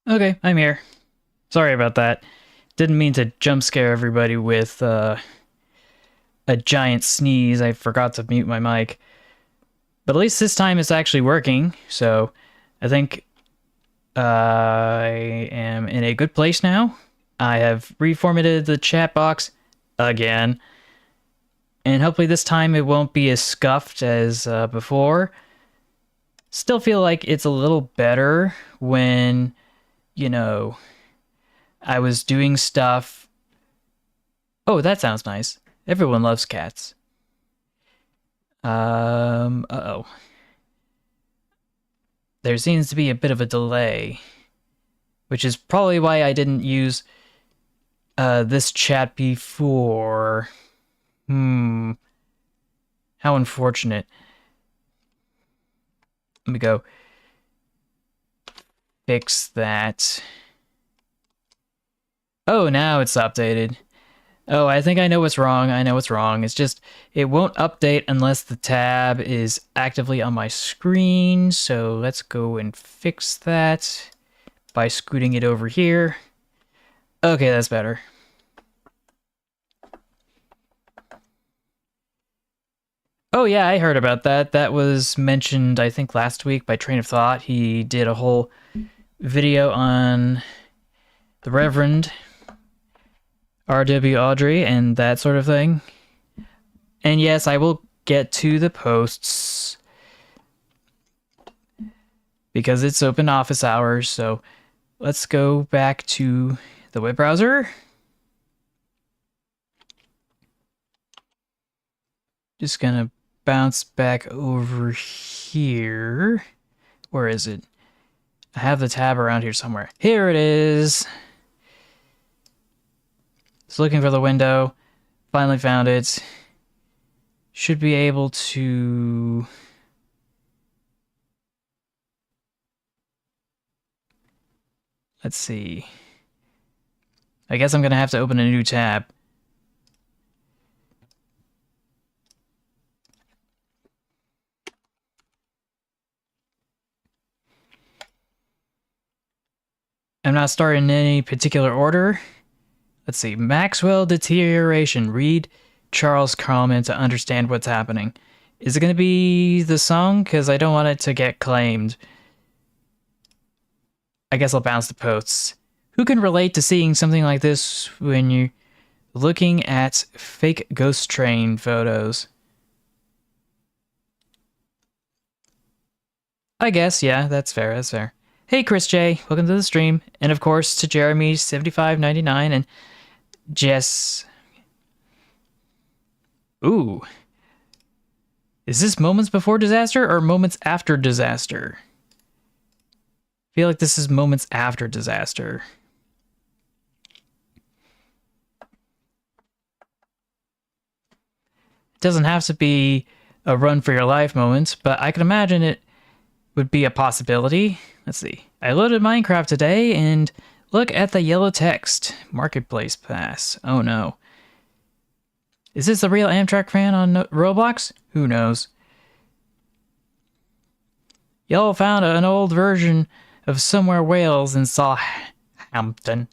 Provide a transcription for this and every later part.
Okay, I'm here. Sorry about that. Didn't mean to jump scare everybody with a giant sneeze. I forgot to mute my mic. But at least this time it's actually working, so I think I am in a good place now. I have reformatted the chat box again, and hopefully this time it won't be as scuffed as before. Still feel like it's a little better when, you know, I was doing stuff. Oh, that sounds nice. Everyone loves cats. Uh-oh. There seems to be a bit of a delay, which is probably why I didn't use this chat before. How unfortunate. Let me go fix that. Oh, now it's updated. Oh, I think I know what's wrong. I know what's wrong. It's just, it won't update unless the tab is actively on my screen. So let's go and fix that by scooting it over here. Okay, that's better. Oh yeah, I heard about that. That was mentioned, I think, last week by Train of Thought. He did a whole video on the Reverend R.W. Audrey and that sort of thing. And yes, I will get to the posts because it's open office hours. So let's go back to the web browser. Just gonna bounce back over here. Where is it? I have the tab around here somewhere. Here it is. Just looking for the window. Finally found it. Should be able to... Let's see. I guess I'm gonna have to open a new tab. I'm not starting in any particular order. Let's see. Maxwell deterioration. Read Charles Carlman to understand what's happening. Is it going to be the song? Because I don't want it to get claimed. I guess I'll bounce the posts. Who can relate to seeing something like this when you're looking at fake ghost train photos? I guess, yeah, that's fair, that's fair. Hey, Chris J, welcome to the stream. And of course, to Jeremy, 75.99, and Jess. Ooh. Is this moments before disaster or moments after disaster? I feel like this is moments after disaster. It doesn't have to be a run for your life moment, but I can imagine it would be a possibility. Let's see. I loaded Minecraft today and look at the yellow text. Marketplace pass. Oh no. Is this the real Amtrak fan on Roblox? Who knows? Y'all found an old version of Somewhere Wales and saw Hampton.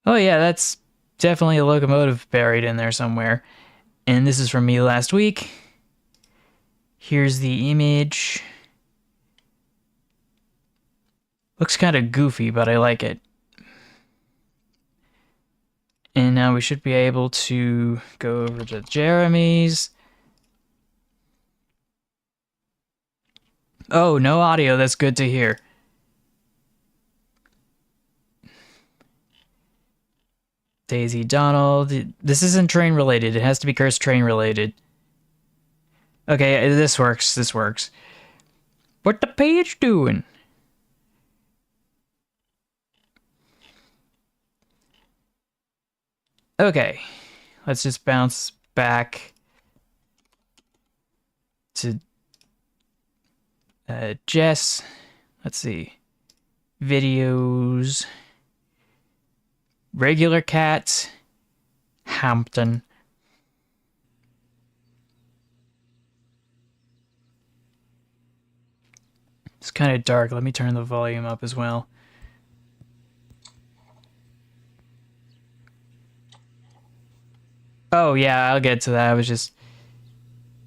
Oh yeah, that's definitely a locomotive buried in there somewhere. And this is from me last week. Here's the image. Looks kind of goofy, but I like it. And now we should be able to go over to Jeremy's. Oh, no audio. That's good to hear. Daisy Donald. This isn't train related. It has to be Cursed Train related. Okay, this works. This works. What the page doing? Okay, let's just bounce back to Jess. Let's see. Videos. Regular cat. Hampton. It's kind of dark. Let me turn the volume up as well. Oh, yeah, I'll get to that. I was just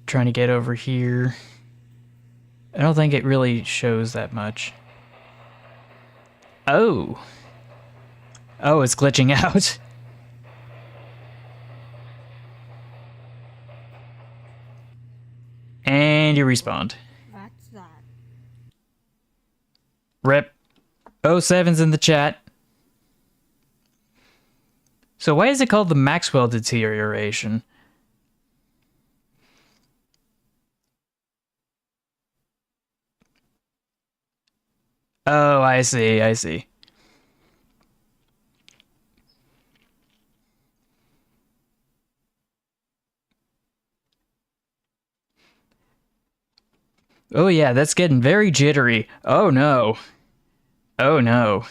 trying to get over here. I don't think it really shows that much. Oh. Oh, it's glitching out. you respawned. That's that. Rip. 07's in the chat. So why is it called the Maxwell deterioration? Oh, I see, I see. Oh yeah, that's getting very jittery. Oh no. Oh no.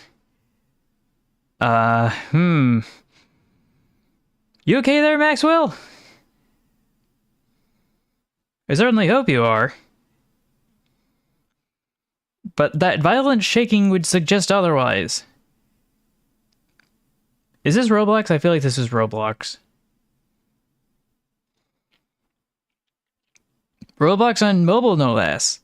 You okay there, Maxwell? I certainly hope you are. But that violent shaking would suggest otherwise. Is this Roblox? I feel like this is Roblox. Roblox on mobile, no less.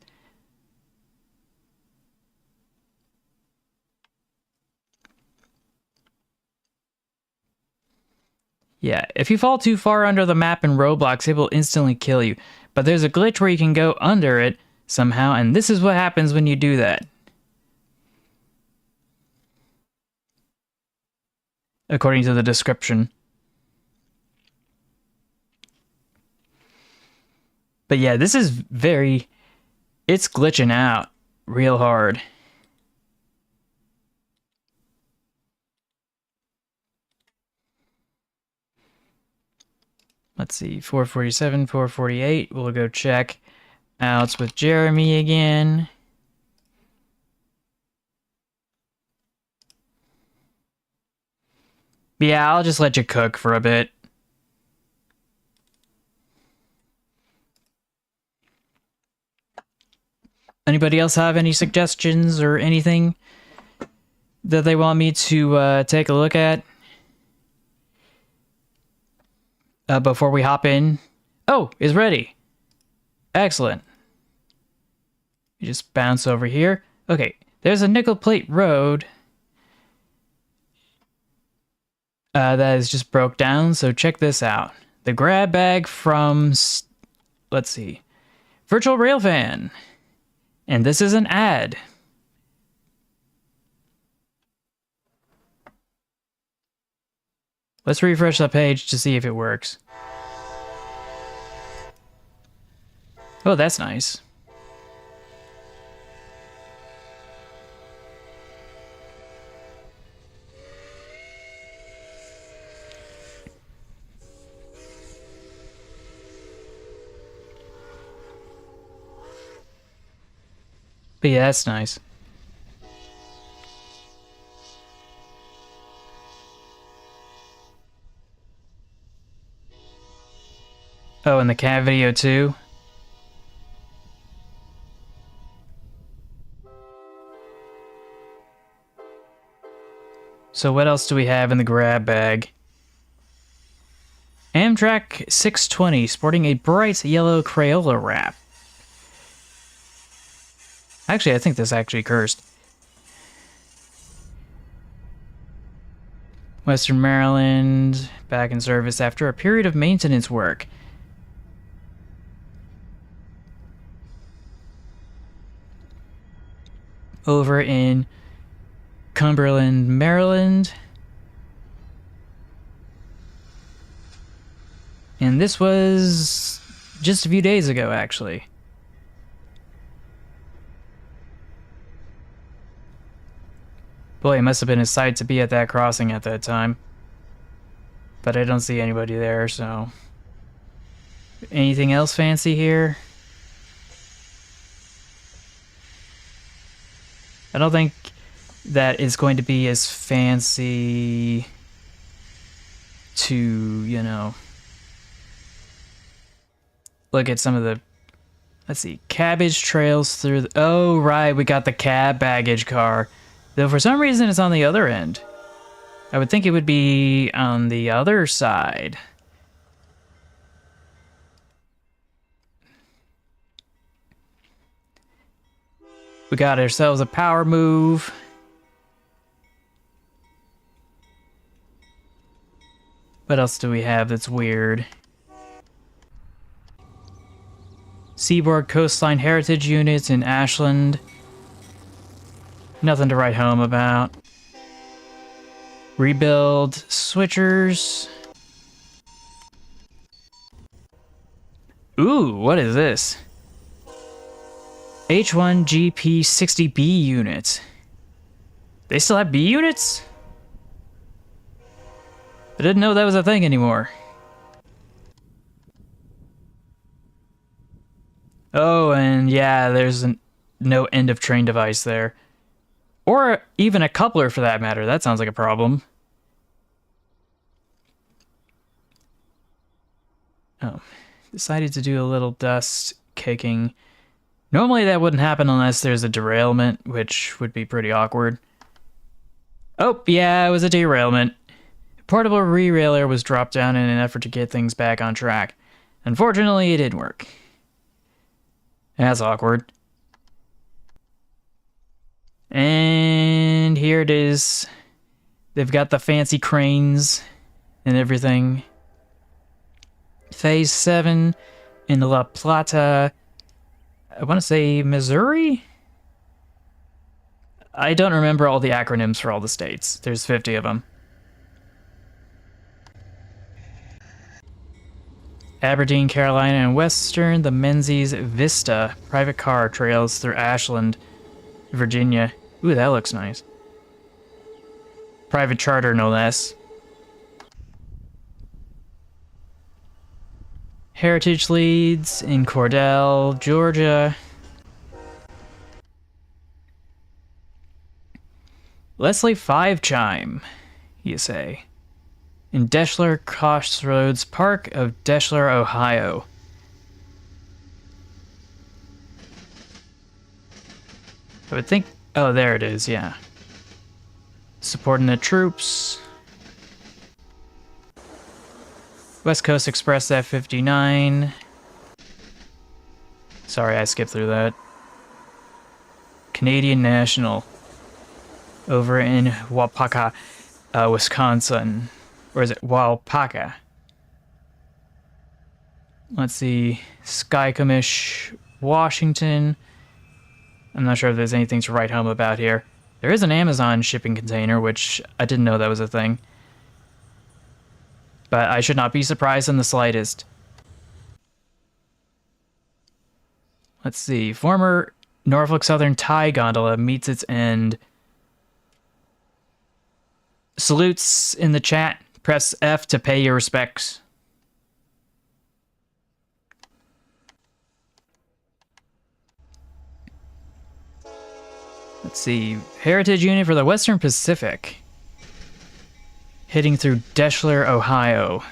Yeah, if you fall too far under the map in Roblox, it will instantly kill you. But there's a glitch where you can go under it somehow, and this is what happens when you do that. According to the description. But yeah, this is very... It's glitching out real hard. Let's see, 447, 448. We'll go check outs with Jeremy again. Yeah, I'll just let you cook for a bit. Anybody else have any suggestions or anything that they want me to take a look at before we hop in? Oh, it's ready. Excellent. You just bounce over here. Okay, there's a nickel plate road that is just broke down, so check this out. The grab bag from, let's see, Virtual Railfan. And this is an ad. Let's refresh the page to see if it works. Oh, that's nice. But yeah, that's nice. Oh, and the cat video too? So what else do we have in the grab bag? Amtrak 620, sporting a bright yellow Crayola wrap. Actually, I think this actually cursed. Western Maryland, back in service after a period of maintenance work. Over in Cumberland, Maryland. And this was just a few days ago, actually. Boy, it must have been a sight to be at that crossing at that time. But I don't see anybody there, so... Anything else fancy here? I don't think that is going to be as fancy to, you know... Look at some of the... Let's see. Cabbage trails through the... Oh, right. We got the cab baggage car. Though for some reason it's on the other end. I would think it would be on the other side. We got ourselves a power move. What else do we have that's weird? Seaboard Coastline Heritage Units in Ashland. Nothing to write home about. Rebuild switchers. Ooh, what is this? H1GP60B units. They still have B units? I didn't know that was a thing anymore. Oh, and yeah, there's no end of train device there. Or even a coupler for that matter. That sounds like a problem. Oh, decided to do a little dust kicking. Normally that wouldn't happen unless there's a derailment, which would be pretty awkward. Oh, yeah, it was a derailment. A portable re-railer was dropped down in an effort to get things back on track. Unfortunately, it didn't work. That's awkward. And here it is. They've got the fancy cranes and everything. Phase 7 in La Plata. I want to say Missouri? I don't remember all the acronyms for all the states. There's 50 of them. Aberdeen, Carolina, and Western, the Menzies Vista private car trails through Ashland, Virginia. Ooh, that looks nice. Private charter, no less. Heritage leads in Cordell, Georgia. Leslie 5 chime, you say. In Deschler Crossroads Park of Deschler, Ohio. I would think... Oh, there it is, yeah. Supporting the troops. West Coast Express F-59. Sorry, I skipped through that. Canadian National. Over in Waupaca, Wisconsin. Or is it Waupaca? Let's see. Skycomish, Washington. I'm not sure if there's anything to write home about here. There is an Amazon shipping container, which I didn't know that was a thing. But I should not be surprised in the slightest. Let's see. Former Norfolk Southern tie gondola meets its end. Salutes in the chat. Press F to pay your respects. Let's see. Heritage unit for the Western Pacific. Hitting through Deschler, Ohio.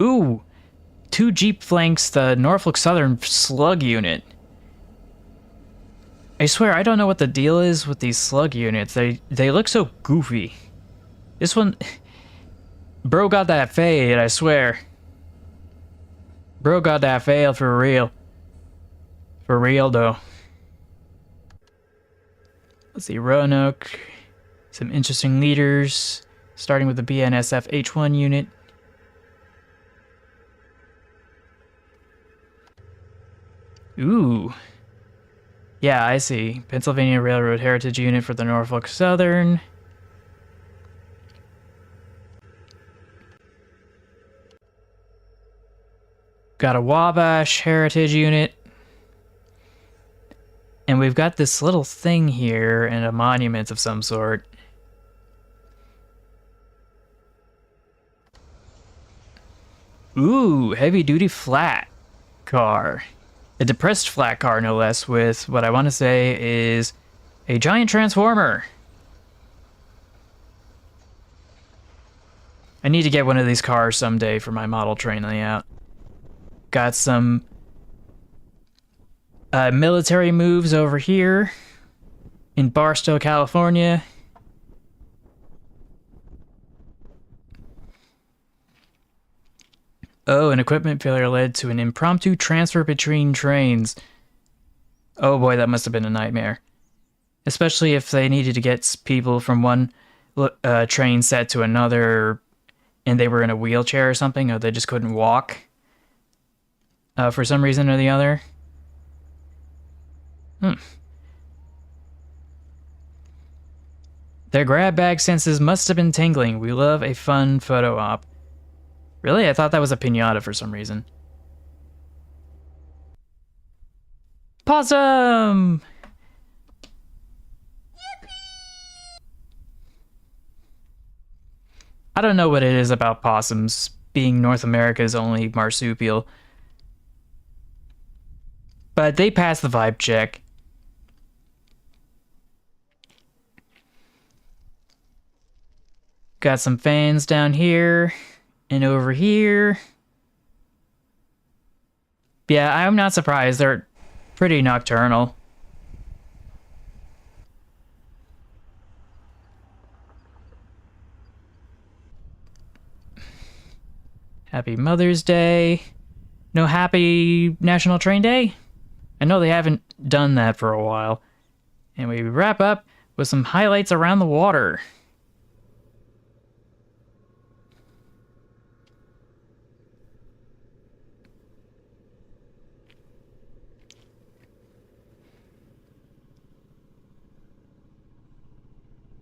Ooh! 2 Jeep flanks the Norfolk Southern slug unit. I swear, I don't know what the deal is with these slug units. They look so goofy. This one... Bro got that fade, I swear. Bro got that fade for real. For real, though. Let's see, Roanoke. Some interesting leaders. Starting with the BNSF H1 unit. Ooh. Yeah, I see. Pennsylvania Railroad Heritage Unit for the Norfolk Southern. Got a Wabash Heritage Unit. And we've got this little thing here and a monument of some sort. Ooh, heavy-duty flat car. A depressed flat car, no less, with what I want to say is a giant transformer. I need to get one of these cars someday for my model train layout. Got some military moves over here in Barstow, California. Oh, an equipment failure led to an impromptu transfer between trains. Oh boy, that must have been a nightmare. Especially if they needed to get people from one train set to another and they were in a wheelchair or something, or they just couldn't walk for some reason or the other. Their grab bag senses must have been tingling. We love a fun photo op. Really? I thought that was a piñata for some reason. Possum! I don't know what it is about possums being North America's only marsupial, but they pass the vibe check. Got some fans down here and over here. Yeah, I'm not surprised. They're pretty nocturnal. Happy Mother's Day. No happy National Train Day? I know they haven't done that for a while. And we wrap up with some highlights around the water.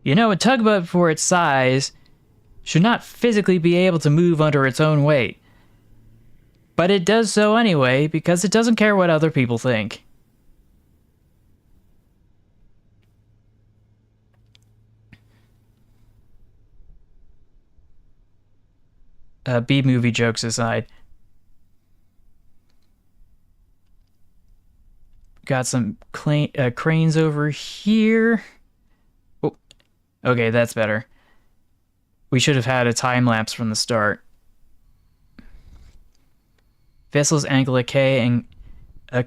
You know, a tugboat for its size should not physically be able to move under its own weight. But it does so anyway because it doesn't care what other people think. B-movie jokes aside. Got some cranes over here. Oh, okay, that's better. We should have had a time lapse from the start. Vessels angle at K and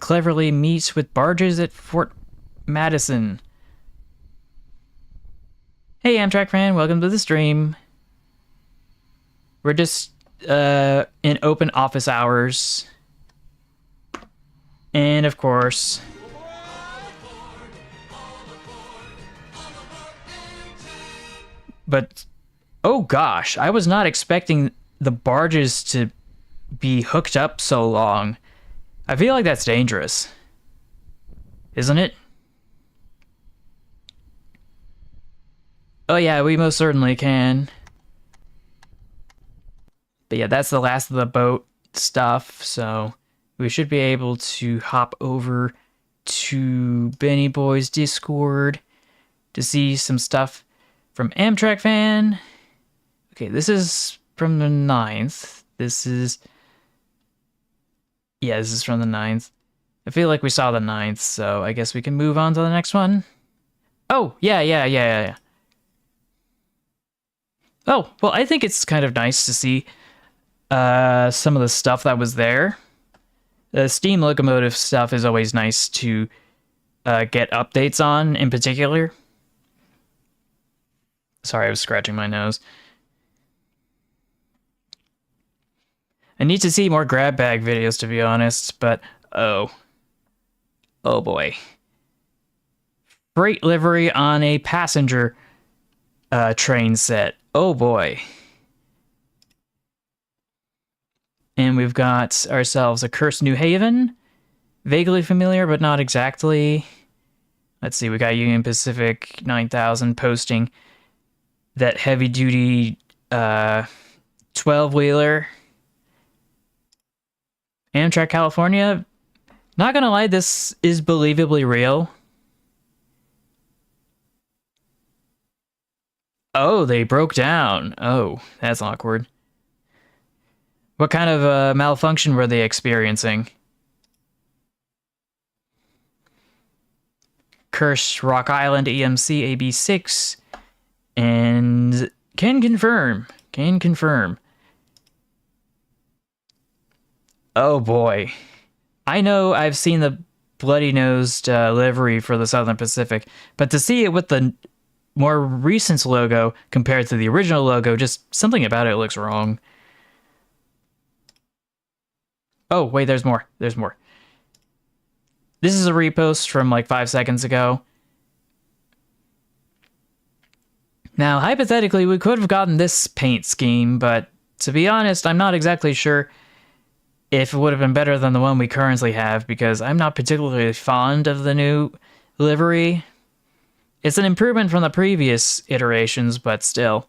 cleverly meets with barges at Fort Madison. Hey Amtrak fan, welcome to the stream. We're just in open office hours. And of course, but oh gosh, I was not expecting the barges to be hooked up so long. I feel like that's dangerous, isn't it? Oh yeah, we most certainly can. But yeah, that's the last of the boat stuff, so we should be able to hop over to Benny Boy's Discord to see some stuff from Amtrak fan. Okay, this is from the 9th. This is from the 9th. I feel like we saw the 9th, so I guess we can move on to the next one. Oh, yeah. Oh, well, I think it's kind of nice to see some of the stuff that was there. The steam locomotive stuff is always nice to get updates on, in particular. Sorry, I was scratching my nose. I need to see more grab bag videos, to be honest, but oh boy. Freight livery on a passenger train set. Oh boy. And we've got ourselves a Cursed New Haven. Vaguely familiar, but not exactly. Let's see, we got Union Pacific 9000 posting that heavy-duty 12-wheeler. Amtrak California. Not gonna lie, this is believably real. Oh, they broke down. Oh, that's awkward. What kind of malfunction were they experiencing? Curse Rock Island EMC AB6 and can confirm. Oh boy. I know I've seen the bloody-nosed livery for the Southern Pacific, but to see it with the more recent logo compared to the original logo, just something about it looks wrong. Oh, wait, there's more. This is a repost from like 5 seconds ago. Now, hypothetically, we could have gotten this paint scheme, but To be honest, I'm not exactly sure if it would have been better than the one we currently have, because I'm not particularly fond of the new livery. It's an improvement from the previous iterations, but still.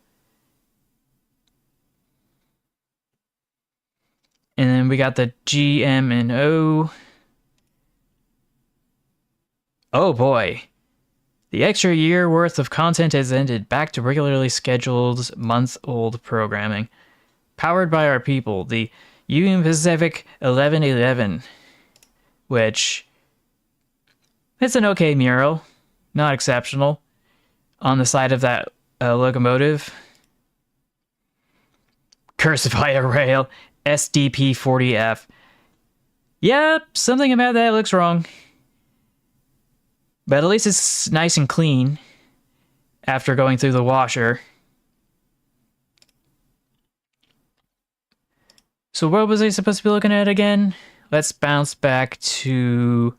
And then we got the GM and O. Oh boy. The extra year worth of content has ended. Back to regularly scheduled month-old programming. Powered by our people, the Union Pacific 1111, which it's an okay mural, not exceptional. On the side of that locomotive, cursed by a rail, SDP 40F. Yep, something about that looks wrong. But at least it's nice and clean after going through the washer. So what was I supposed to be looking at again? Let's bounce back to...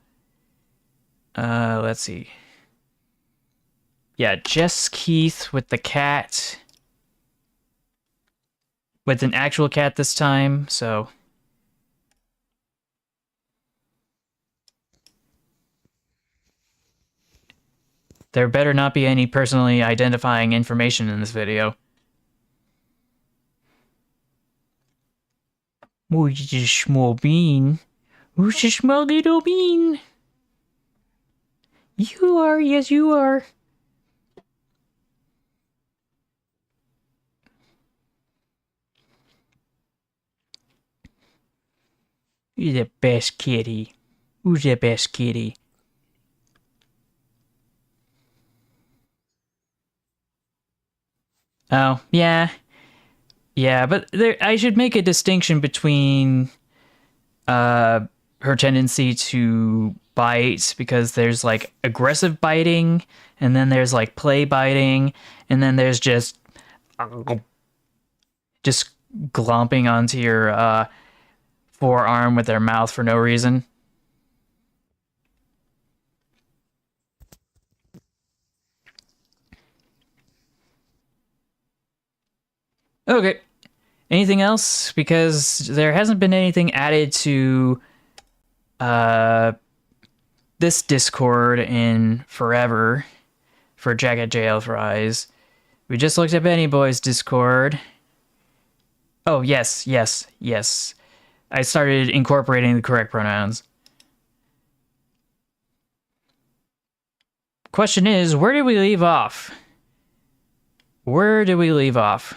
let's see. Yeah, Jess Keith with the cat. With an actual cat this time, so... There better not be any personally identifying information in this video. Who's a small bean? Who's a small little bean? You are, yes you are. You're the best kitty. Who's the best kitty? Oh, yeah. Yeah, but there, I should make a distinction between her tendency to bite, because there's like aggressive biting, and then there's like play biting, and then there's just glomping onto your forearm with their mouth for no reason. Okay. Anything else? Because there hasn't been anything added to this Discord in forever for Jacket Jail Fries. We just looked at Benny Boy's Discord. Oh, yes, yes, yes. I started incorporating the correct pronouns. Question is, where did we leave off? Where did we leave off?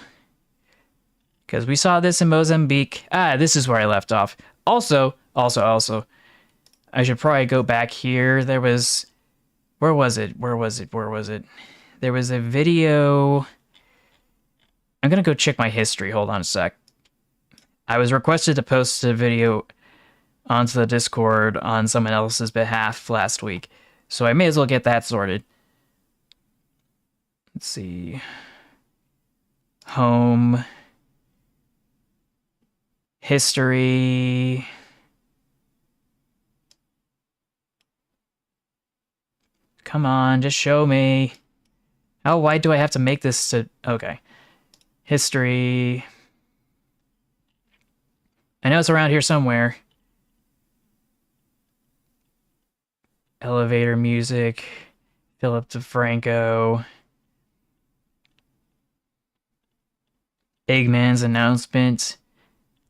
Because we saw this in Mozambique. Ah, this is where I left off. Also, I should probably go back here. There was... Where was it? There was a video... I'm gonna go check my history. Hold on a sec. I was requested to post a video onto the Discord on someone else's behalf last week, so I may as well get that sorted. Let's see. Home... History. Come on, just show me. How wide do I have to make this to... Okay. History. I know it's around here somewhere. Elevator music. Philip DeFranco. Eggman's announcement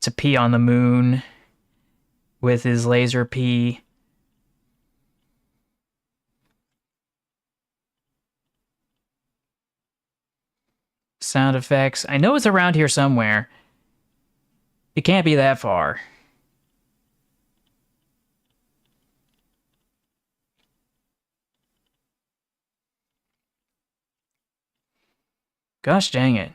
to pee on the moon with his laser pee. Sound effects. I know it's around here somewhere. It can't be that far. Gosh dang it.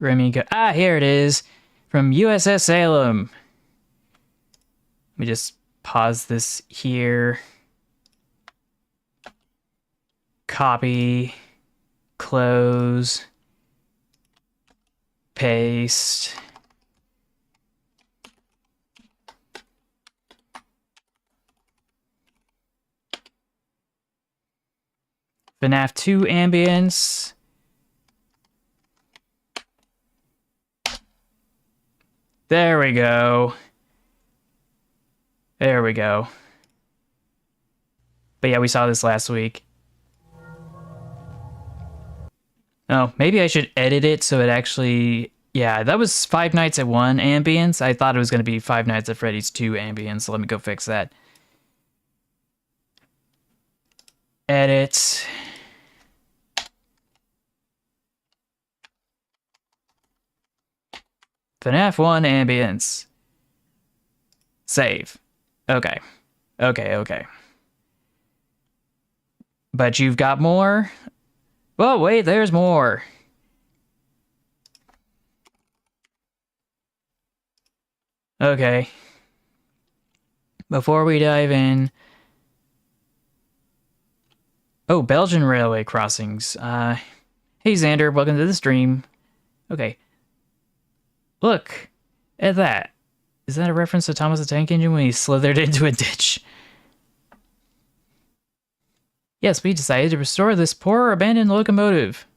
Remy go... Ah, here it is. From USS Salem. Let me just pause this here. Copy. Close. Paste. FNAF 2 ambience. There we go. There we go. But yeah, we saw this last week. Oh, maybe I should edit it so it actually... Yeah, that was Five Nights at 1 ambience. I thought it was going to be Five Nights at Freddy's 2 ambience, so let me go fix that. Edit. FNAF 1 ambience. Save. Okay. Okay. But you've got more? Oh, wait, there's more. Okay. Before we dive in... Oh, Belgian railway crossings. Hey Xander, welcome to the stream. Okay. Look at that. Is that a reference to Thomas the Tank Engine when he slithered into a ditch? Yes, we decided to restore this poor abandoned locomotive.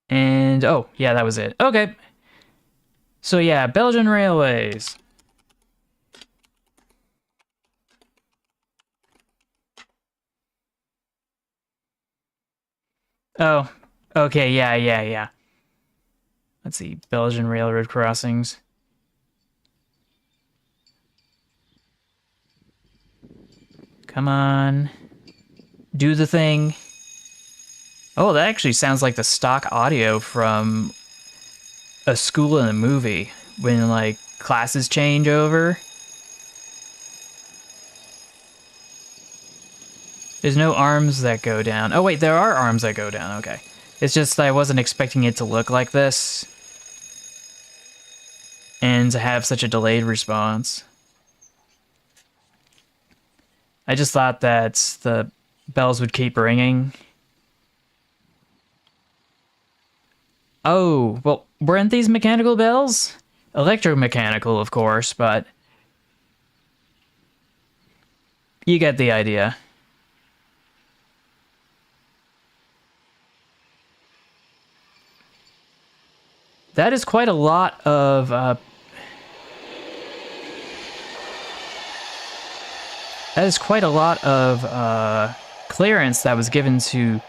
And, oh, yeah, that was it. Okay. So yeah, Belgian railways. Oh, okay, yeah. Let's see, Belgian railroad crossings. Come on. Do the thing. Oh, that actually sounds like the stock audio from a school in a movie when, like, classes change over. There's no arms that go down. Oh, wait, there are arms that go down. Okay. It's just that I wasn't expecting it to look like this and to have such a delayed response. I just thought that the bells would keep ringing. Oh, well, weren't these mechanical bells? Electromechanical, of course, but you get the idea. That is quite a lot of clearance that was given to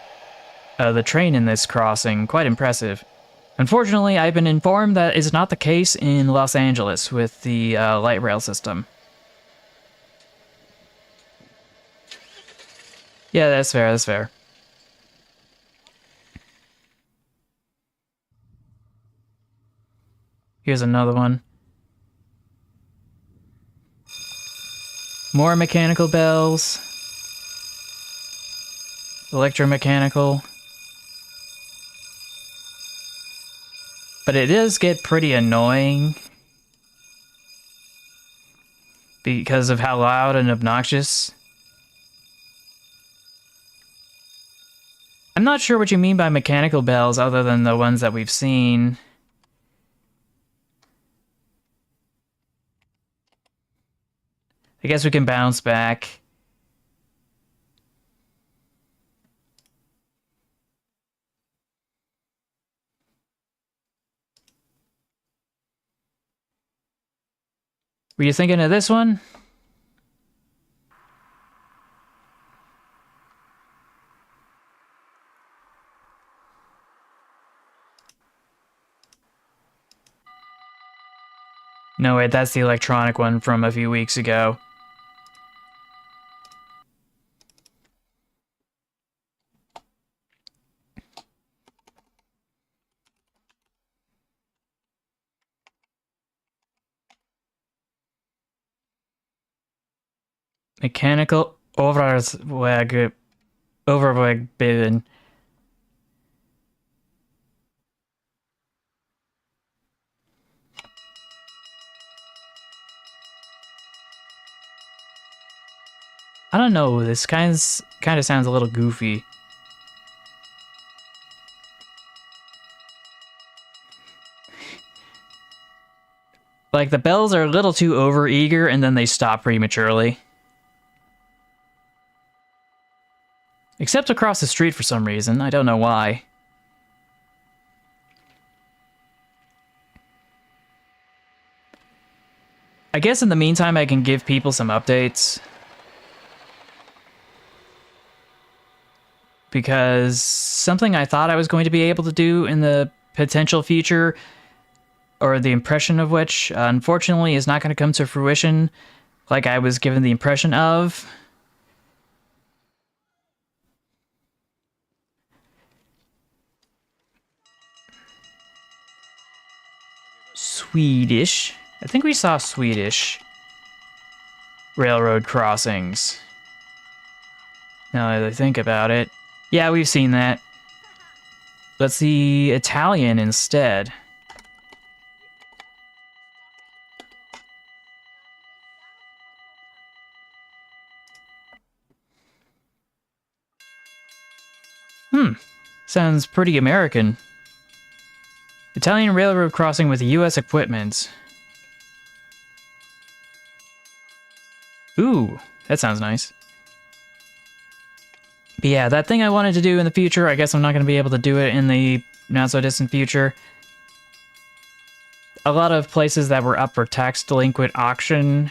the train in this crossing. Quite impressive. Unfortunately, I've been informed that is not the case in Los Angeles with the light rail system. Yeah, that's fair. Here's another one. More mechanical bells. Electromechanical. But it does get pretty annoying because of how loud and obnoxious. I'm not sure what you mean by mechanical bells other than the ones that we've seen. I guess we can bounce back. Were you thinking of this one? No, wait, that's the electronic one from a few weeks ago. Mechanical overweg bin. I don't know, this kind of sounds a little goofy. Like, the bells are a little too overeager and then they stop prematurely. Except across the street for some reason. I don't know why. I guess in the meantime I can give people some updates. Because something I thought I was going to be able to do in the potential future, or the impression of which, unfortunately is not going to come to fruition like I was given the impression of. Swedish. I think we saw Swedish railroad crossings. Now that I think about it. Yeah, we've seen that. Let's see Italian instead. Sounds pretty American. Italian railroad crossing with US equipment. Ooh, that sounds nice. But yeah, that thing I wanted to do in the future, I guess I'm not going to be able to do it in the not-so-distant future. A lot of places that were up for tax delinquent auction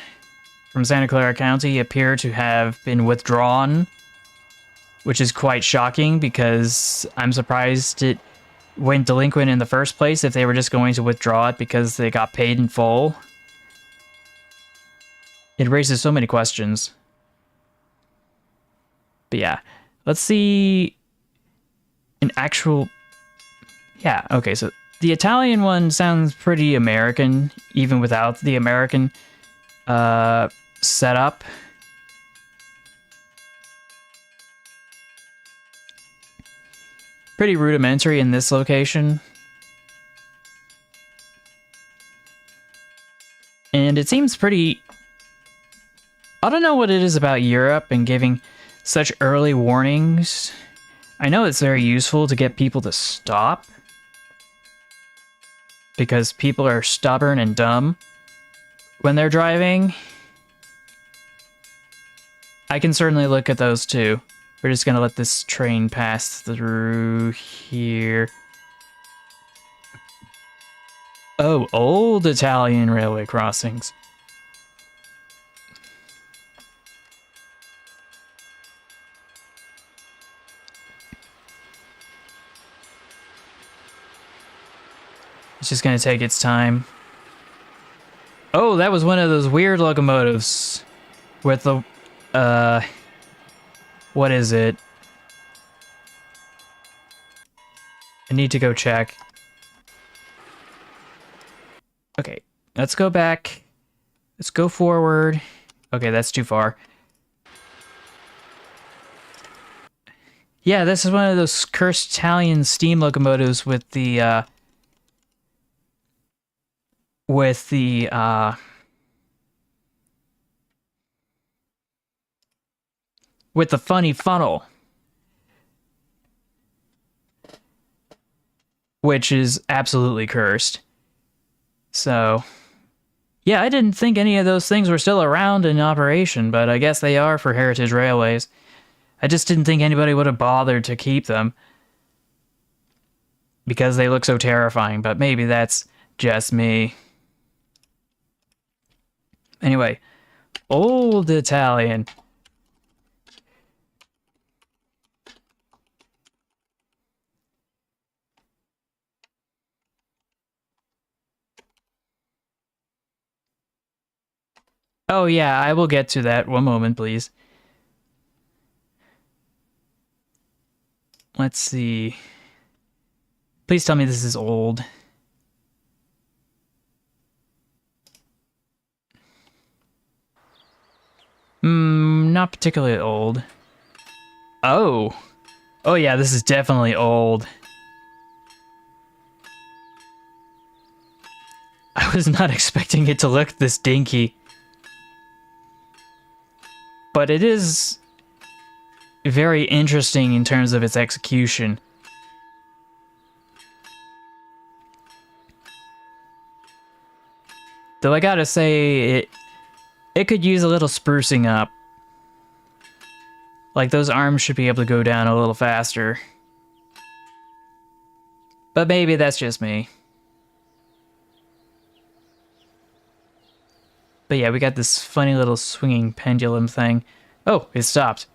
from Santa Clara County appear to have been withdrawn, which is quite shocking because I'm surprised it went delinquent in the first place if they were just going to withdraw it because they got paid in full. It raises so many questions. But yeah, let's see an actual... Yeah, okay, so the Italian one sounds pretty American, even without the American setup. Pretty rudimentary in this location. And it seems pretty... I don't know what it is about Europe and giving such early warnings. I know it's very useful to get people to stop, because people are stubborn and dumb when they're driving. I can certainly look at those too. We're just gonna let this train pass through here. Oh, old Italian railway crossings. It's just gonna take its time. Oh, that was one of those weird locomotives with the, what is it? I need to go check. Okay, let's go back. Let's go forward. Okay, that's too far. Yeah, this is one of those cursed Italian steam locomotives with the, with the funny funnel, which is absolutely cursed. So, yeah, I didn't think any of those things were still around in operation, but I guess they are for Heritage Railways. I just didn't think anybody would have bothered to keep them because they look so terrifying, but maybe that's just me. Anyway, old Italian. Oh yeah, I will get to that. One moment, please. Let's see. Please tell me this is old. Not particularly old. Oh. Oh yeah, this is definitely old. I was not expecting it to look this dinky. But it is very interesting in terms of its execution. Though I gotta say, it could use a little sprucing up. Like, those arms should be able to go down a little faster. But maybe that's just me. But yeah, we got this funny little swinging pendulum thing. Oh, it stopped.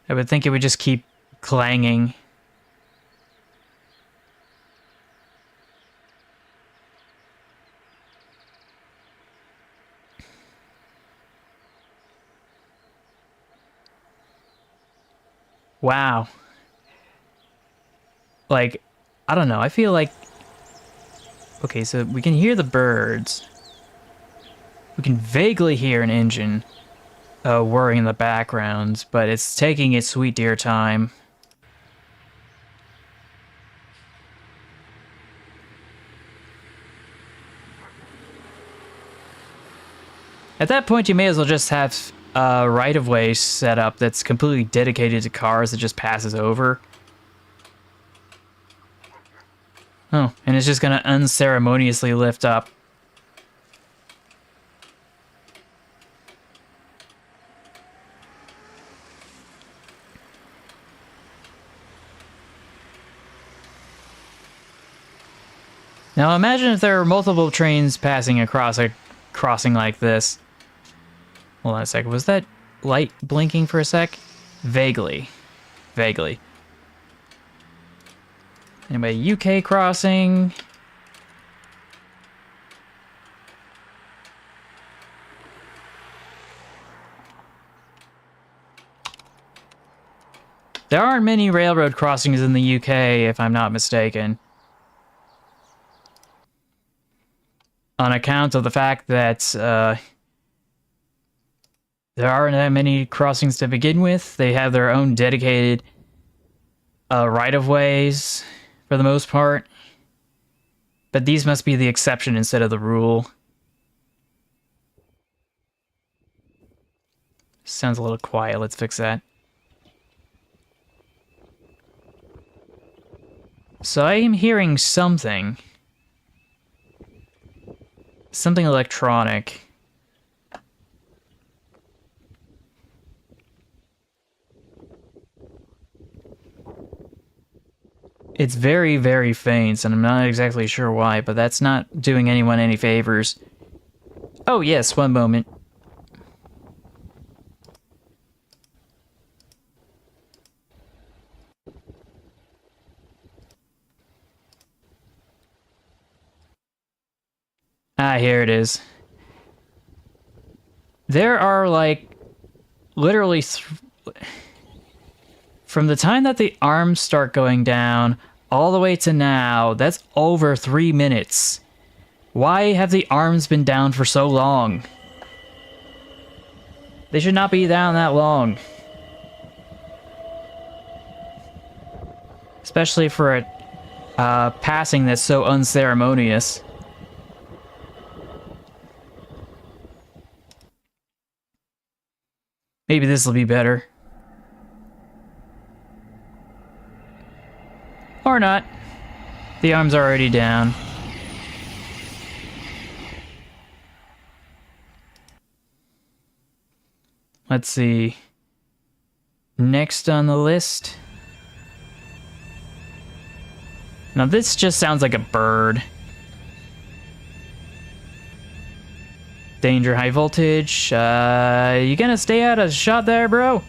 I would think it would just keep clanging. Wow. Like, I don't know. I feel like... Okay, so we can hear the birds. We can vaguely hear an engine whirring in the background, but it's taking its sweet dear time. At that point, you may as well just have a right-of-way set up that's completely dedicated to cars that just passes over. Oh, and it's just gonna unceremoniously lift up. Now imagine if there were multiple trains passing across a crossing like this. Hold on a second, was that light blinking for a sec? Vaguely. Vaguely. Anybody UK crossing? There aren't many railroad crossings in the UK, if I'm not mistaken. On account of the fact that there aren't that many crossings to begin with. They have their own dedicated right-of-ways for the most part. But these must be the exception instead of the rule. Sounds a little quiet. Let's fix that. So I am hearing something. Something electronic. It's very, very faint, and I'm not exactly sure why, but that's not doing anyone any favors. Oh yes, one moment. Ah, here it is. There are, like, literally... From the time that the arms start going down, all the way to now, that's over 3 minutes. Why have the arms been down for so long? They should not be down that long. Especially for a passing that's so unceremonious. Maybe this will be better. Or not. The arm's are already down. Let's see. Next on the list. Now this just sounds like a bird. Danger, high voltage. You gonna stay out of shot there, bro?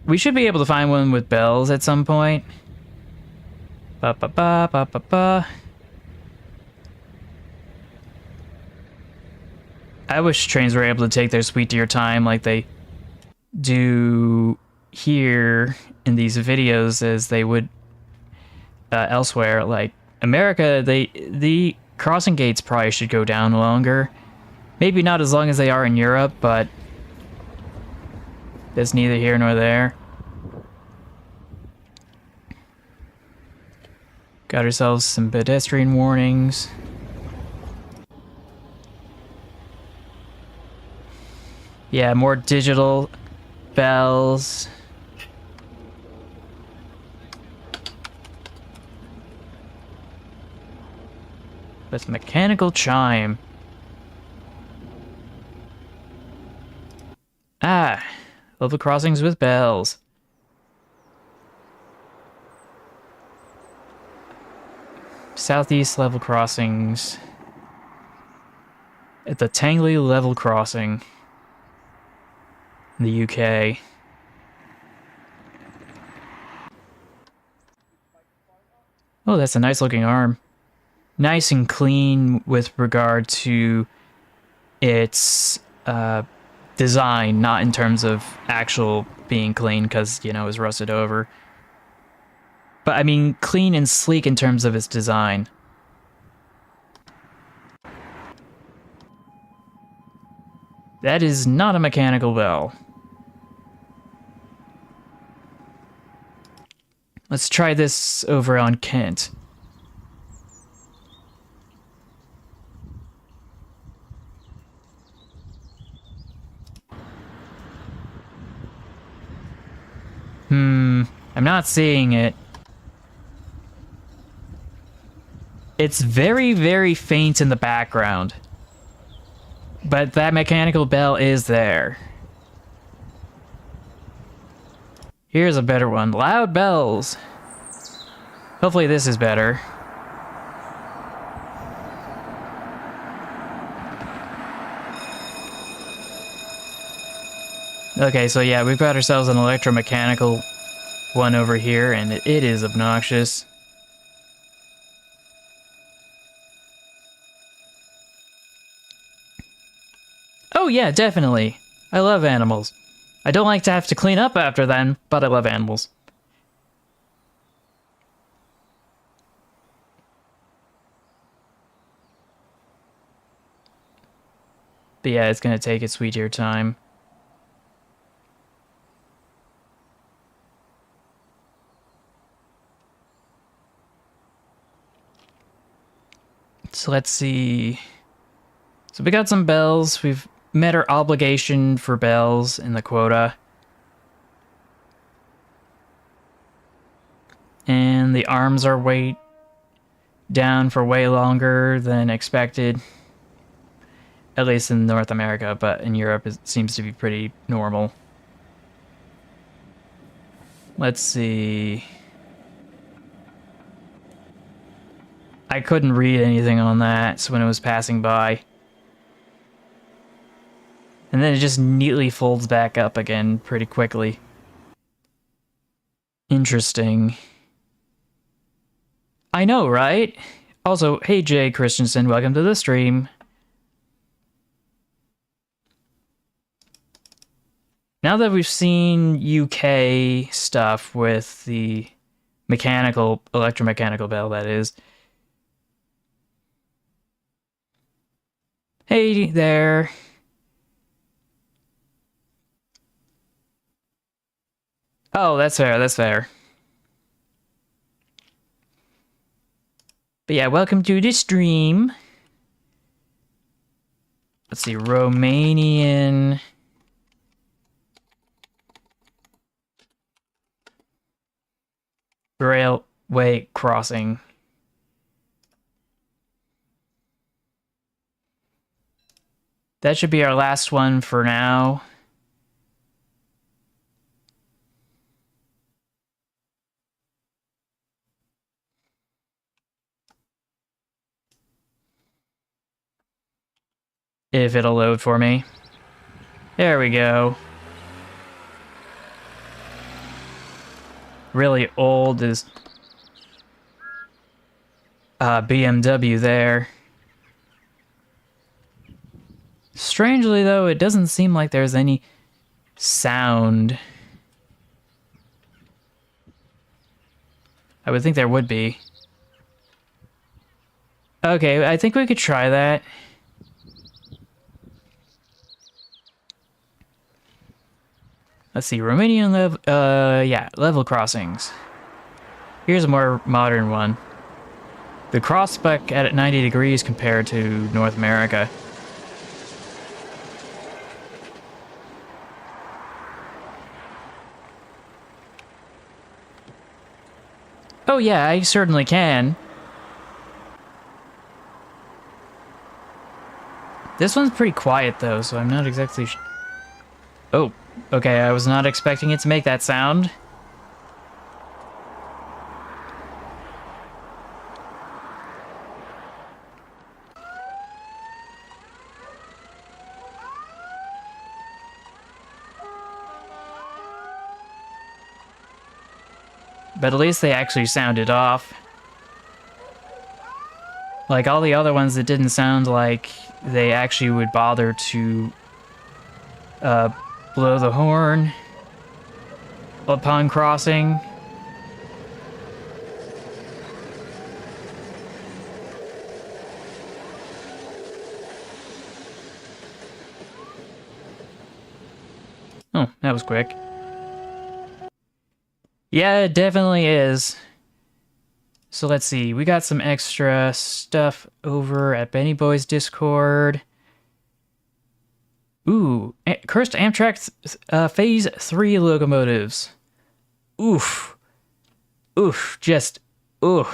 We should be able to find one with bells at some point. Ba ba ba ba ba ba. I wish trains were able to take their sweet dear time like they do here in these videos as they would elsewhere. Like America, the crossing gates probably should go down longer. Maybe not as long as they are in Europe, but that's neither here nor there. Got ourselves some pedestrian warnings. Yeah, more digital bells. with mechanical chime. Ah, level crossings with bells. Southeast level crossings. At the Tangley level crossing in the UK. Oh, that's a nice looking arm. Nice and clean with regard to its design, not in terms of actual being clean because, you know, it's rusted over. But I mean, clean and sleek in terms of its design. That is not a mechanical bell. Let's try this over on Kent. I'm not seeing it. It's very, very faint in the background. But that mechanical bell is there. Here's a better one. Loud bells. Hopefully this is better. Okay, so yeah, we've got ourselves an electromechanical one over here, and it is obnoxious. Oh yeah, definitely. I love animals. I don't like to have to clean up after them, but I love animals. But yeah, it's gonna take its sweet dear time. So let's see. So we got some bells. We've met our obligation for bells in the quota. And the arms are way down for way longer than expected. At least in North America, but in Europe it seems to be pretty normal. Let's see. I couldn't read anything on that when it was passing by. And then it just neatly folds back up again pretty quickly. Interesting. I know, right? Also, hey Jay Christensen, welcome to the stream. Now that we've seen UK stuff with the electromechanical bell, that is. Hey there. Oh, that's fair, that's fair. But yeah, welcome to the stream. Let's see, Romanian... railway crossing. That should be our last one for now. If it'll load for me. There we go. Really old is BMW there. Strangely though, it doesn't seem like there's any sound. I would think there would be. Okay, I think we could try that. Let's see, Romanian level crossings. Here's a more modern one. The cross spec at 90 degrees compared to North America. Oh yeah, I certainly can. This one's pretty quiet though, so I'm not exactly oh, okay, I was not expecting it to make that sound. But at least they actually sounded off. Like all the other ones, it didn't sound like they actually would bother to blow the horn upon crossing. Oh, that was quick. Yeah, it definitely is. So let's see, we got some extra stuff over at Benny Boy's Discord. Ooh, cursed Amtrak Phase 3 locomotives. Oof. Oof, just, ooh.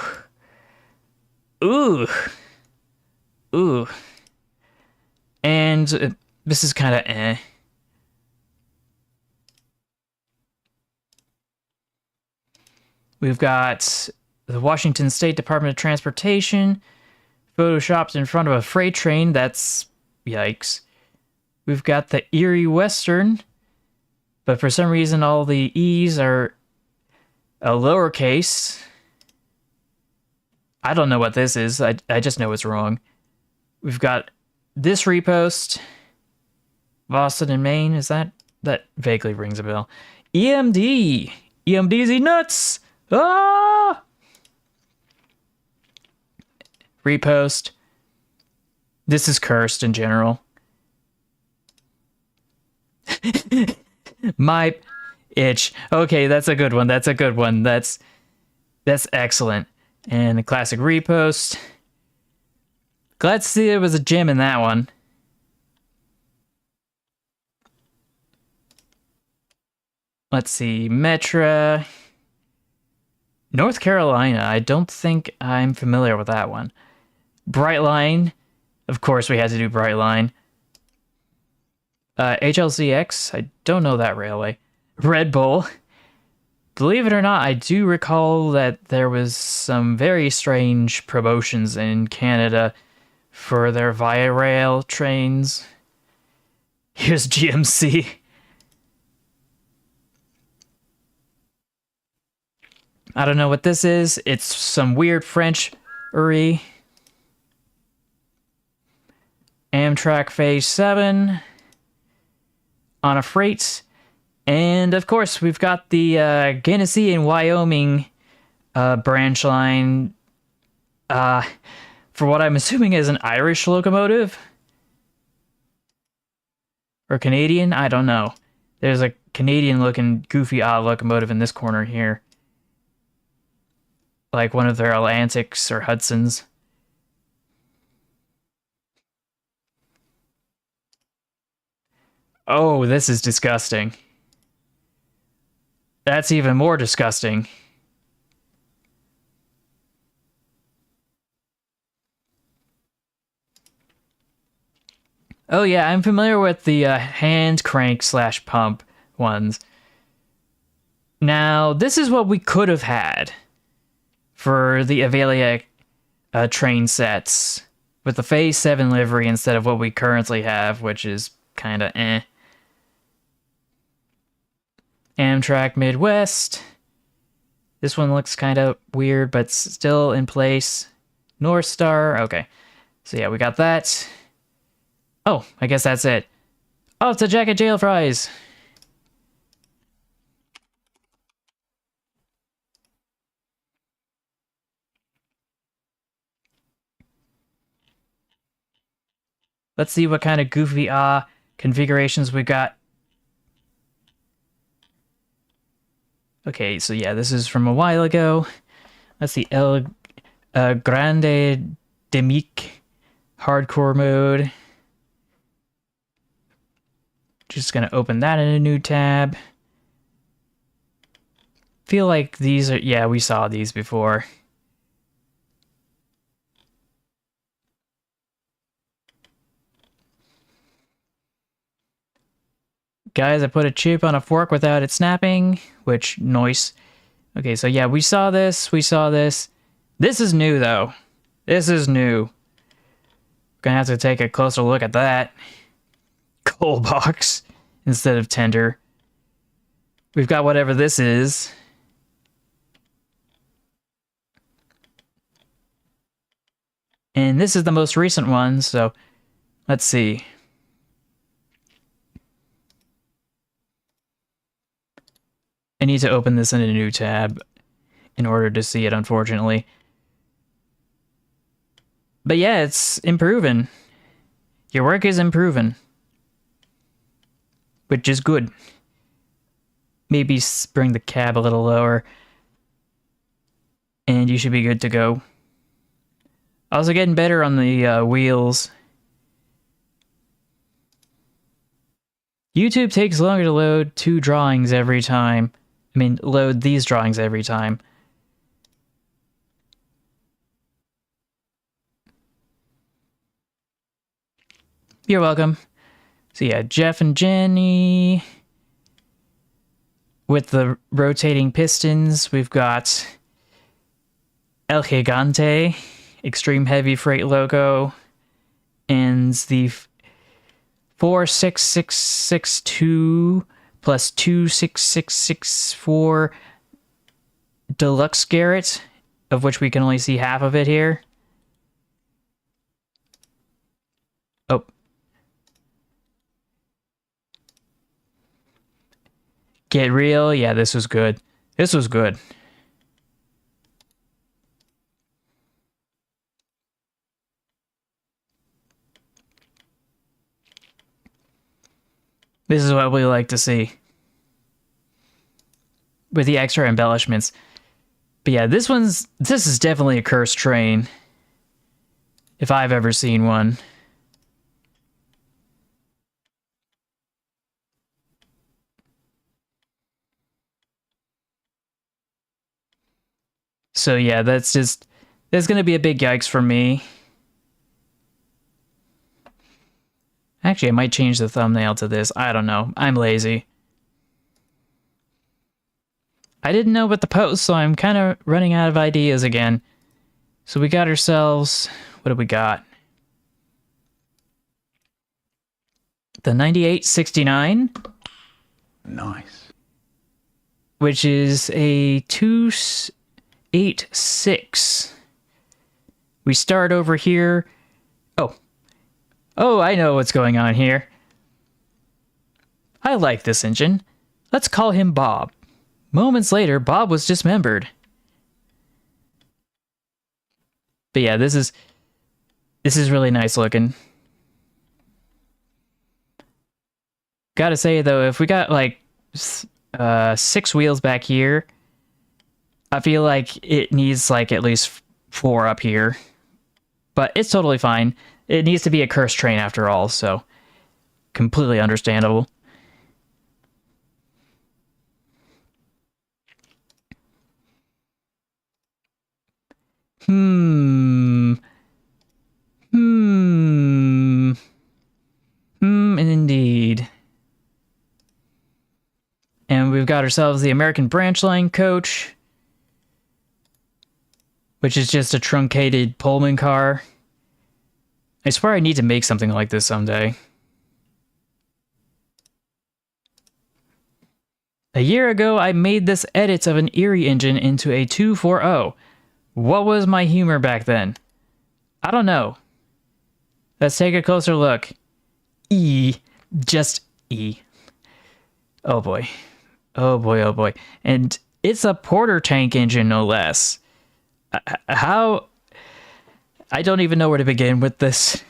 Ooh. Ooh. And this is kind of eh. We've got the Washington State Department of Transportation photoshopped in front of a freight train. That's yikes. We've got the Erie Western, but for some reason all the E's are a lowercase. I don't know what this is. I just know it's wrong. We've got this repost. Boston and Maine, is that vaguely rings a bell. EMD. EMDZ nuts. Ah! Repost. This is cursed in general. My itch. Okay, that's a good one. That's a good one. That's excellent. And the classic repost. Glad to see there was a gem in that one. Let's see. Metra. North Carolina. I don't think I'm familiar with that one. Brightline. Of course we had to do Brightline. HLCX. I don't know that railway. Red Bull. Believe it or not, I do recall that there was some very strange promotions in Canada for their Via Rail trains. Here's GMC. I don't know what this is. It's some weird French-ery. Amtrak Phase 7 on a freight. And of course, we've got the Genesee and Wyoming branch line for what I'm assuming is an Irish locomotive. Or Canadian? I don't know. There's a Canadian-looking goofy odd locomotive in this corner here. Like one of their Atlantics or Hudsons. Oh, this is disgusting. That's even more disgusting. Oh yeah, I'm familiar with the hand crank / pump ones. Now, this is what we could have had for the Avelia train sets with the Phase 7 livery instead of what we currently have, which is kind of eh. Amtrak Midwest. This one looks kind of weird, but still in place. North Star. Okay. So yeah, we got that. Oh, I guess that's it. Oh, it's a Jack and Jail fries. Let's see what kind of goofy configurations we got. Okay, so yeah, this is from a while ago. Let's see, El Grande Demic hardcore mode. Just gonna open that in a new tab. Feel like these are, yeah, we saw these before. Guys, I put a chip on a fork without it snapping, which, noise. Okay, so yeah, we saw this, This is new, though. This is new. Gonna have to take a closer look at that. Coal box instead of tender. We've got whatever this is. And this is the most recent one, so let's see. I need to open this in a new tab in order to see it, unfortunately. But yeah, it's improving. Your work is improving. Which is good. Maybe bring the cab a little lower. And you should be good to go. Also getting better on the wheels. YouTube takes longer to load two drawings every time. I mean, load these drawings every time. You're welcome. So yeah, Jeff and Jenny. With the rotating pistons, we've got El Gigante, Extreme Heavy Freight logo, and the 46662 plus 26664 Deluxe Garrett, of which we can only see half of it here. Oh. Get real? Yeah, this was good. This was good. This is what we like to see. With the extra embellishments. But yeah, this is definitely a cursed train. If I've ever seen one. So yeah, that's gonna be a big yikes for me. Actually, I might change the thumbnail to this. I don't know. I'm lazy. I didn't know about the post, so I'm kind of running out of ideas again. So we got ourselves... What do we got? The 9869. Nice. Which is a 286. We start over here. Oh, I know what's going on here. I like this engine. Let's call him Bob. Moments later, Bob was dismembered. But yeah, this is really nice looking. Gotta say though, if we got like 6 wheels back here, I feel like it needs like at least 4 up here. But it's totally fine. It needs to be a cursed train after all, so completely understandable. Indeed. And we've got ourselves the American Branch Line coach, which is just a truncated Pullman car. I swear I need to make something like this someday. A year ago, I made this edit of an Erie engine into a 240. What was my humor back then? I don't know. Let's take a closer look. Just E. Oh boy. Oh boy, oh boy. And it's a porter tank engine, no less. How... I don't even know where to begin with this.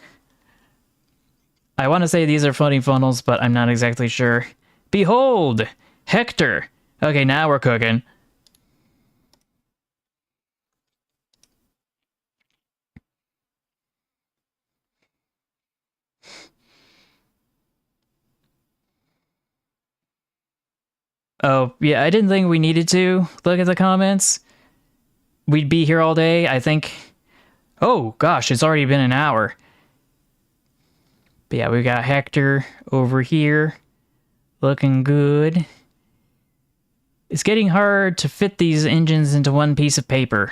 I want to say these are funny funnels, but I'm not exactly sure. Behold! Hector! Okay, now we're cooking. Oh, yeah, I didn't think we needed to look at the comments. We'd be here all day, I think. Oh, gosh, it's already been an hour. But yeah, we got Hector over here. Looking good. It's getting hard to fit these engines into one piece of paper.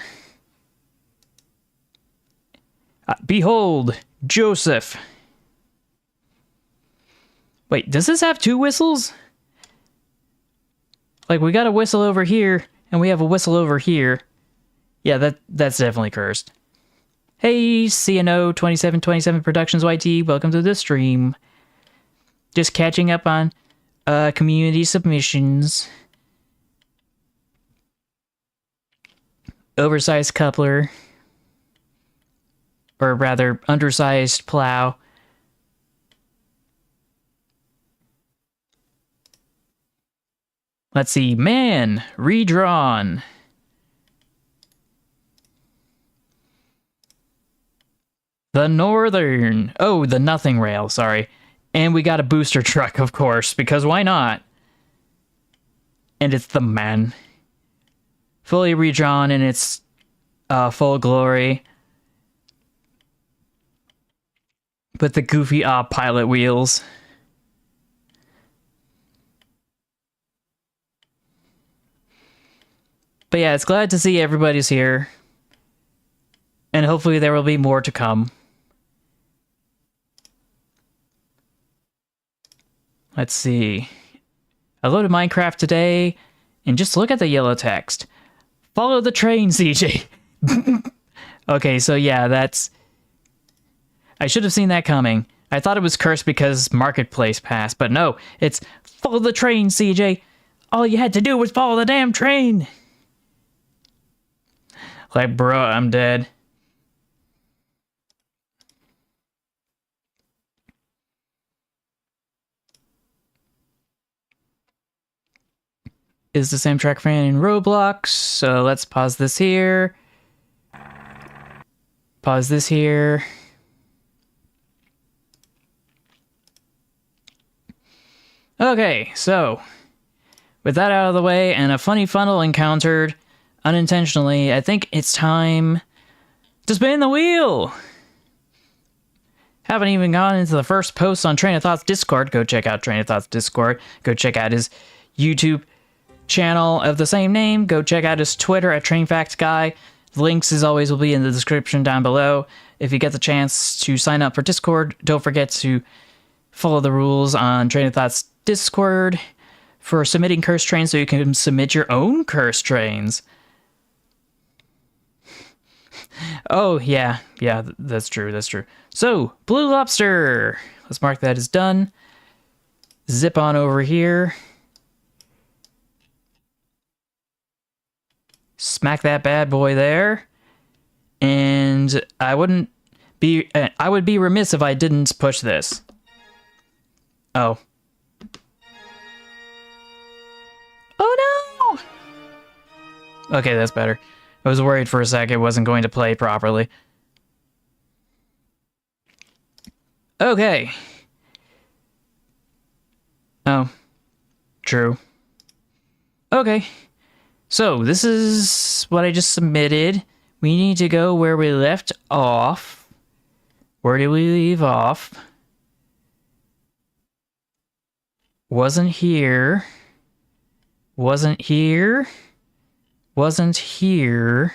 Behold, Joseph. Wait, does this have two whistles? Like, we got a whistle over here, and we have a whistle over here. Yeah, that's definitely cursed. Hey, CNO 2727 Productions YT, welcome to the stream. Just catching up on community submissions. Oversized coupler. Or rather, undersized plow. Let's see, man, redrawn. The Northern. Oh, the Nothing Rail, sorry. And we got a booster truck, of course, because why not? And it's the man. Fully redrawn in its full glory. With the goofy pilot wheels. But yeah, it's glad to see everybody's here. And hopefully there will be more to come. Let's see. I loaded Minecraft today, and just look at the yellow text. Follow the train, CJ. Okay, so yeah, that's... I should have seen that coming. I thought it was cursed because Marketplace passed, but no, it's follow the train, CJ. All you had to do was follow the damn train. Like, bro, I'm dead. Is the same track fan in Roblox, so let's pause this here. Pause this here. Okay, so with that out of the way and a funny funnel encountered unintentionally, I think it's time to spin the wheel. Haven't even gone into the first post on Train of Thought's Discord. Go check out Train of Thought's Discord. Go check out his YouTube channel of the same name. Go check out his Twitter at TrainFactGuy. The links, as always, will be in the description down below. If you get the chance to sign up for Discord, don't forget to follow the rules on Train of Thought's Discord for submitting curse trains so you can submit your own curse trains. Oh, yeah, that's true, that's true. So, Blue Lobster. Let's mark that as done. Zip on over here. Smack that bad boy there. And I would be remiss if I didn't push this. Oh. Oh no! Okay, that's better. I was worried for a sec it wasn't going to play properly. Okay. Oh. True. Okay. So, this is what I just submitted. We need to go where we left off. Where did we leave off? Wasn't here. Wasn't here. Wasn't here.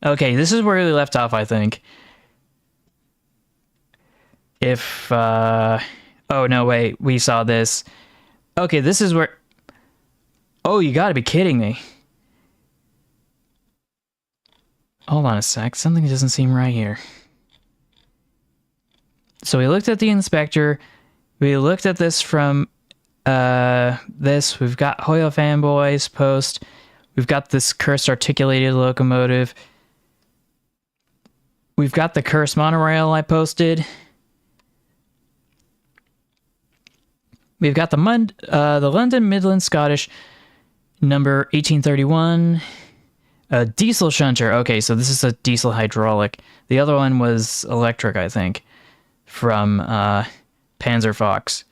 Okay, this is where we left off, I think. If, oh, no, wait. We saw this. Okay, this is where... Oh, you gotta be kidding me. Hold on a sec. Something doesn't seem right here. So we looked at the inspector. We looked at this from this. We've got Hoyo Fanboys post. We've got this cursed articulated locomotive. We've got the cursed monorail I posted. We've got the London Midland Scottish number 1831. A diesel shunter. Okay, so this is a diesel hydraulic. The other one was electric, I think, from Panzer Fox.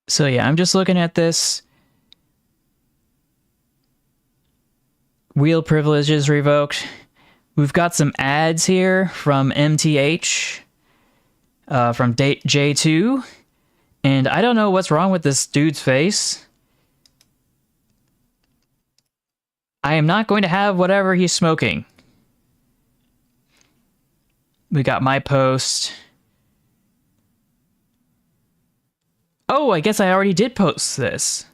So yeah, I'm just looking at this. Wheel privileges revoked. We've got some ads here from MTH, from J2, and I don't know what's wrong with this dude's face. I am not going to have whatever he's smoking. We got my post. Oh, I guess I already did post this.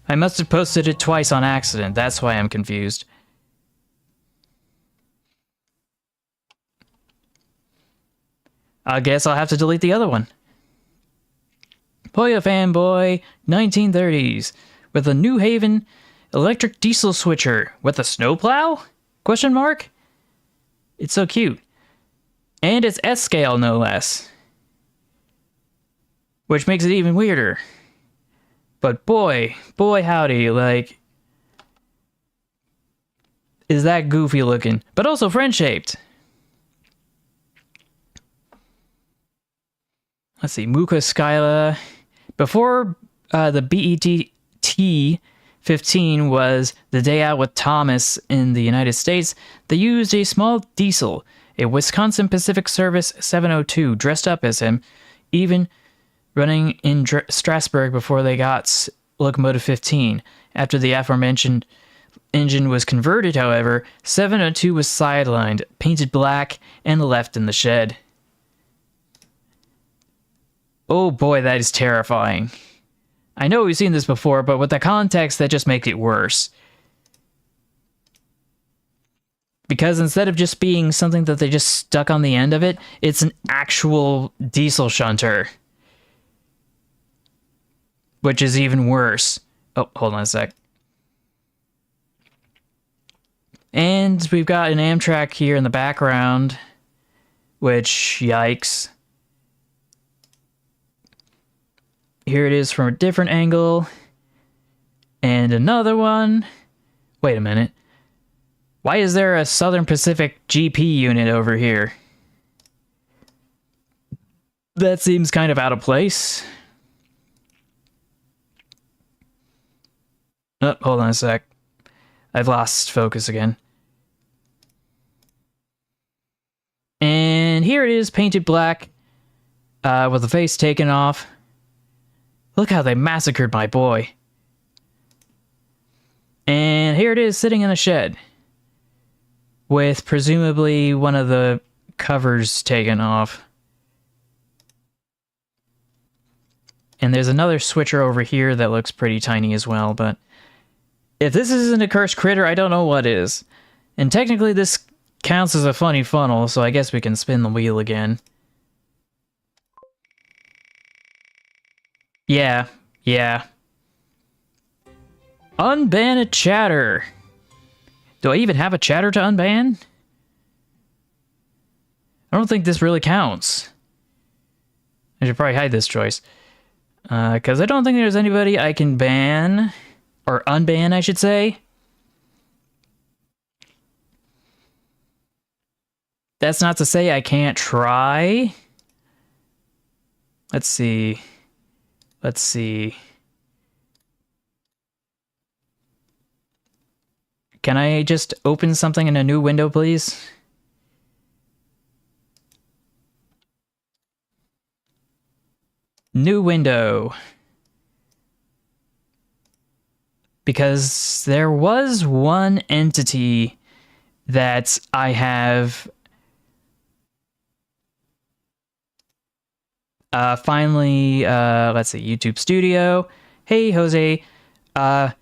I must have posted it twice on accident. That's why I'm confused. I guess I'll have to delete the other one. Boy, a fanboy, 1930s, with a New Haven electric diesel switcher with a snowplow? Question mark? It's so cute. And it's S-scale, no less. Which makes it even weirder. But boy howdy, like, is that goofy looking, but also friend-shaped. Let's see, Muka Skyla. Before the BET 15 was the day out with Thomas in the United States, they used a small diesel, a Wisconsin Pacific Service 702, dressed up as him, even running in Strasbourg before they got Locomotive 15. After the aforementioned engine was converted, however, 702 was sidelined, painted black, and left in the shed. Oh boy, that is terrifying. I know we've seen this before, but with the context, that just makes it worse. Because instead of just being something that they just stuck on the end of it, it's an actual diesel shunter. Which is even worse. Oh, hold on a sec. And we've got an Amtrak here in the background. Which, yikes. Here it is from a different angle. And another one. Wait a minute. Why is there a Southern Pacific GP unit over here? That seems kind of out of place. Oh, hold on a sec. I've lost focus again. And here it is, painted black, with the face taken off. Look how they massacred my boy. And here it is, sitting in a shed, with presumably one of the covers taken off. And there's another switcher over here that looks pretty tiny as well, but if this isn't a cursed critter, I don't know what is. And technically this counts as a funny funnel, so I guess we can spin the wheel again. Yeah. Unban a chatter. Do I even have a chatter to unban? I don't think this really counts. I should probably hide this choice. Because I don't think there's anybody I can ban. Or unban, I should say. That's not to say I can't try. Let's see. Can I just open something in a new window, please? New window. Because there was one entity that I have finally, let's see, YouTube Studio. Hey, Jose, Ferro.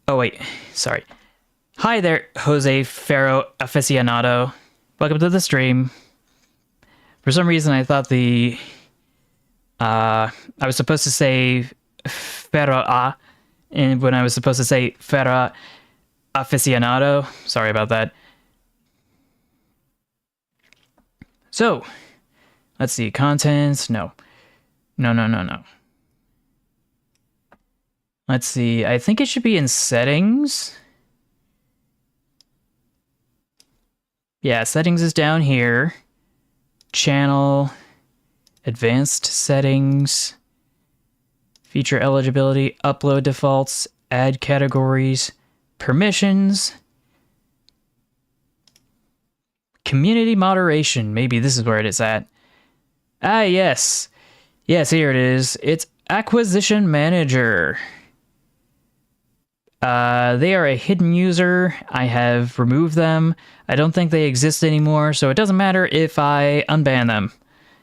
Oh, wait, sorry. Hi there, Jose Ferro aficionado. Welcome to the stream. For some reason, I thought I was supposed to say Ferro and when I was supposed to say Ferro aficionado. Sorry about that. So, let's see, contents, no. Let's see, I think it should be in settings. Yeah, settings is down here. Channel, advanced settings, feature eligibility, upload defaults, add categories, permissions, community moderation. Maybe this is where it is at. Ah, yes. Yes, here it is. It's Acquisition Manager. They are a hidden user. I have removed them. I don't think they exist anymore, so it doesn't matter if I unban them,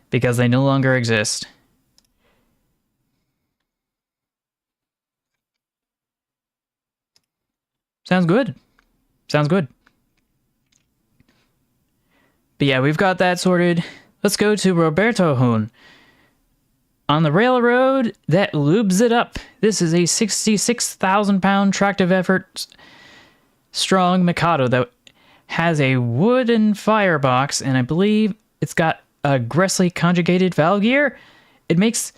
because they no longer exist. Sounds good. Sounds good. But yeah, we've got that sorted. Let's go to Roberto Hun. On the railroad that lubes it up. This is a 66,000-pound tractive effort strong Mikado that has a wooden firebox, and I believe it's got a Gressley conjugated valve gear. It makes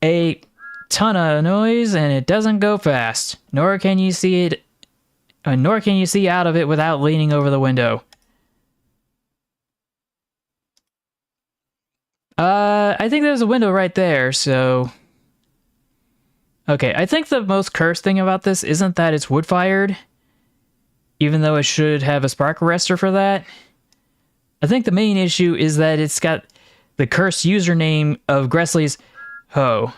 a ton of noise, and it doesn't go fast. Nor can you see it, nor can you see out of it without leaning over the window. I think there's a window right there, so... Okay, I think the most cursed thing about this isn't that it's wood-fired, even though it should have a spark arrestor for that. I think the main issue is that it's got the cursed username of Gressley's Ho.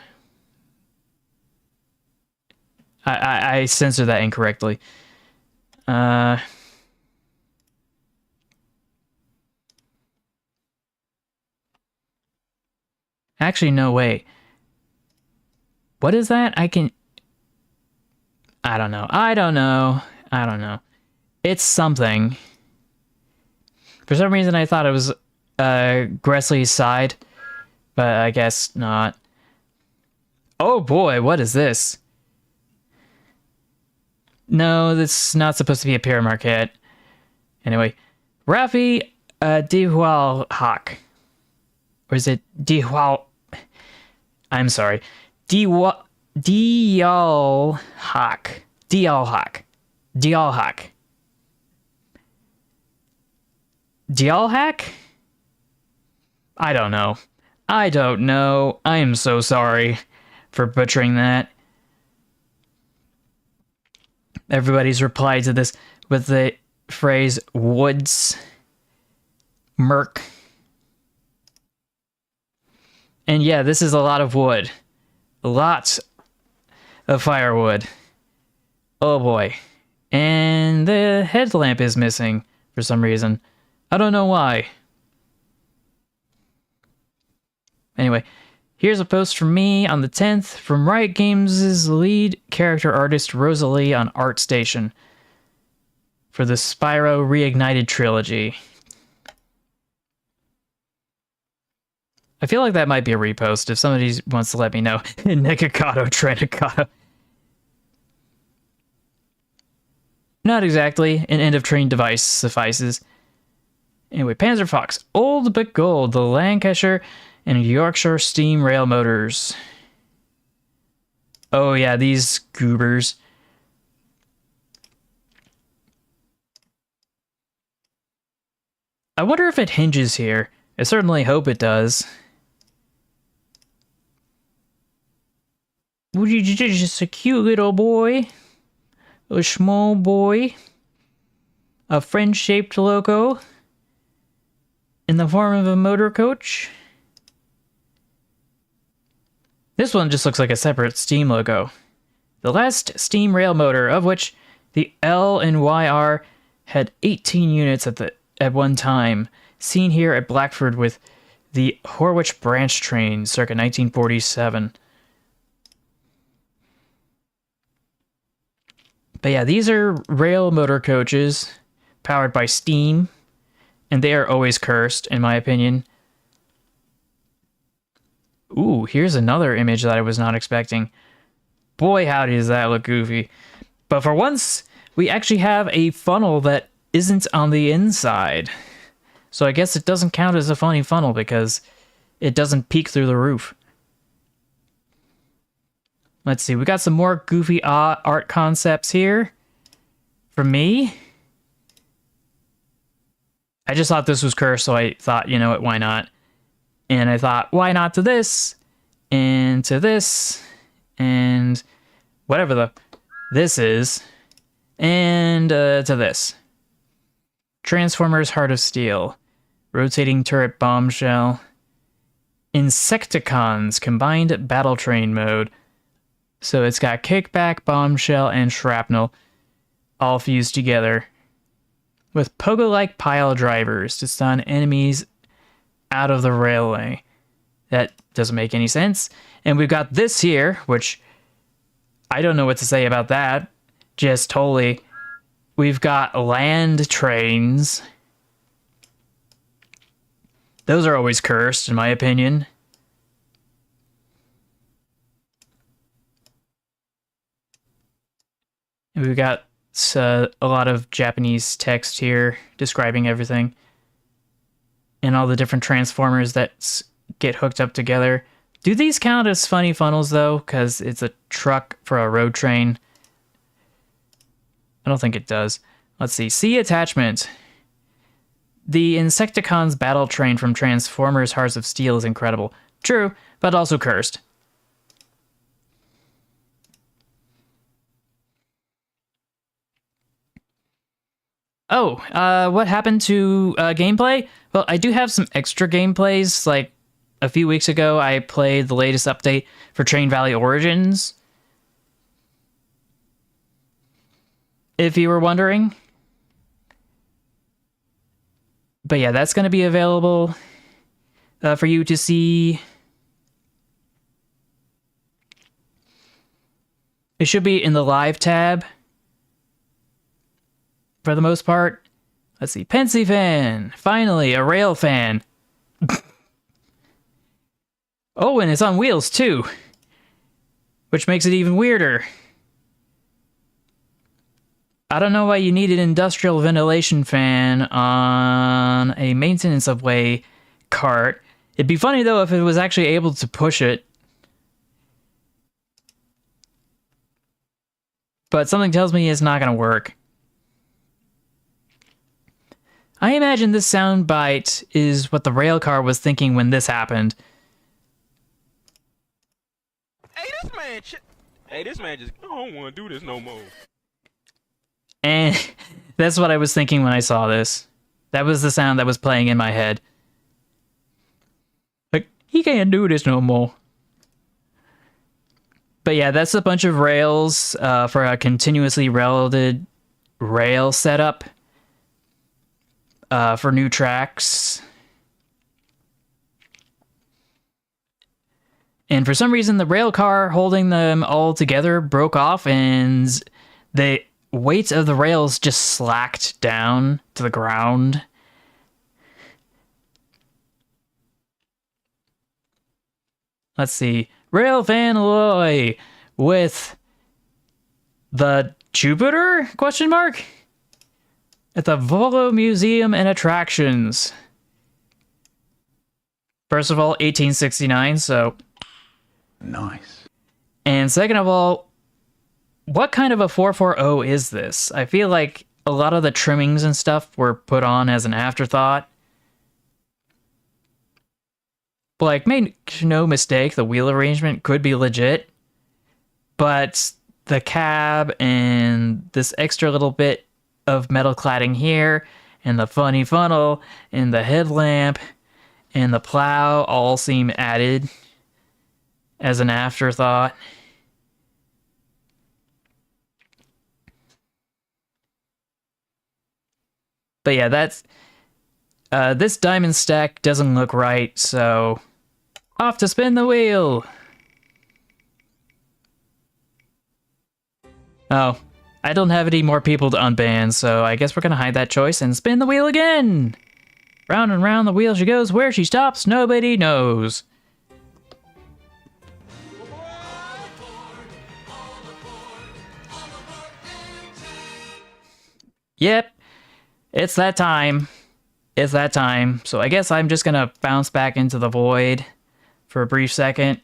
I censored that incorrectly. Actually, no, wait. What is that? I don't know. I don't know. It's something. For some reason, I thought it was Gressley's side, but I guess not. Oh boy, what is this? No, this is not supposed to be a Pierre Marquette. Anyway, Rafi Dihual-Hak. Or is it Dihual... I'm sorry. Dial-Hak. Dial-Hak. Dial-Hak. Dial-Hak? I don't know. I don't know. I am so sorry for butchering that. Everybody's replied to this with the phrase woods. Merc. And yeah, this is a lot of wood. Lots of firewood. Oh boy. And the headlamp is missing for some reason. I don't know why. Anyway, here's a post from me on the 10th from Riot Games' lead character artist Rosalie on ArtStation for the Spyro Reignited trilogy. I feel like that might be a repost if somebody wants to let me know. Nikocado, Tranicado. Not exactly. An end-of-train device suffices. Anyway, Panzer Fox. Old but gold. The Lancashire and Yorkshire steam rail motors. Oh yeah, these goobers. I wonder if it hinges here. I certainly hope it does. Would you just a cute little boy? A small boy? A friend-shaped logo? In the form of a motor coach? This one just looks like a separate Steam logo. The last Steam rail motor, of which the L and YR had 18 units at one time, seen here at Blackford with the Horwich branch train circa 1947. But yeah, these are rail motor coaches powered by steam, and they are always cursed, in my opinion. Ooh, here's another image that I was not expecting. Boy, howdy does that look goofy. But for once, we actually have a funnel that isn't on the inside. So I guess it doesn't count as a funny funnel because it doesn't peek through the roof. Let's see, we got some more goofy art concepts here. From me. I just thought this was cursed, so I thought, you know what, why not? And I thought, why not to this? and to this, and whatever this is, and to this. Transformers Heart of Steel, rotating turret bombshell, Insecticons combined battle train mode. So it's got kickback, bombshell, and shrapnel all fused together with pogo-like pile drivers to stun enemies out of the railway. That doesn't make any sense. And we've got this here, which I don't know what to say about that. Just totally. We've got land trains. Those are always cursed, in my opinion. And we've got a lot of Japanese text here describing everything. And all the different transformers that get hooked up together. Do these count as funny funnels, though? Because it's a truck for a road train. I don't think it does. Let's see. See attachment. The Insecticons battle train from Transformers Hearts of Steel is incredible. True, but also cursed. Oh, what happened to gameplay? Well, I do have some extra gameplays. Like, a few weeks ago, I played the latest update for Train Valley Origins. If you were wondering. But yeah, that's going to be available for you to see. It should be in the live tab. For the most part. Let's see. Pensy fan. Finally, a rail fan. Oh, and it's on wheels too. Which makes it even weirder. I don't know why you need an industrial ventilation fan on a maintenance of way cart. It'd be funny though if it was actually able to push it. But something tells me it's not going to work. I imagine this soundbite is what the rail car was thinking when this happened. Hey, this man just, I don't want to do this no more. And that's what I was thinking when I saw this. That was the sound that was playing in my head. Like, he can't do this no more. But yeah, that's a bunch of rails for a continuously welded rail setup for new tracks. And for some reason, the rail car holding them all together broke off, and the weight of the rails just slacked down to the ground. Let's see. Rail fan alloy with the Jupiter? Question mark? At the Volo Museum and Attractions. First of all, 1869, so... Nice. And second of all, what kind of a 440 is this? I feel like a lot of the trimmings and stuff were put on as an afterthought. Like, make no mistake, the wheel arrangement could be legit, but the cab and this extra little bit of metal cladding here, and the funny funnel, and the headlamp, and the plow all seem added as an afterthought. But yeah, that's... this diamond stack doesn't look right, so... Off to spin the wheel! Oh, I don't have any more people to unban, so I guess we're gonna hide that choice and spin the wheel again! Round and round the wheel she goes, where she stops, nobody knows. Yep, it's that time. It's that time. So I guess I'm just gonna bounce back into the void for a brief second.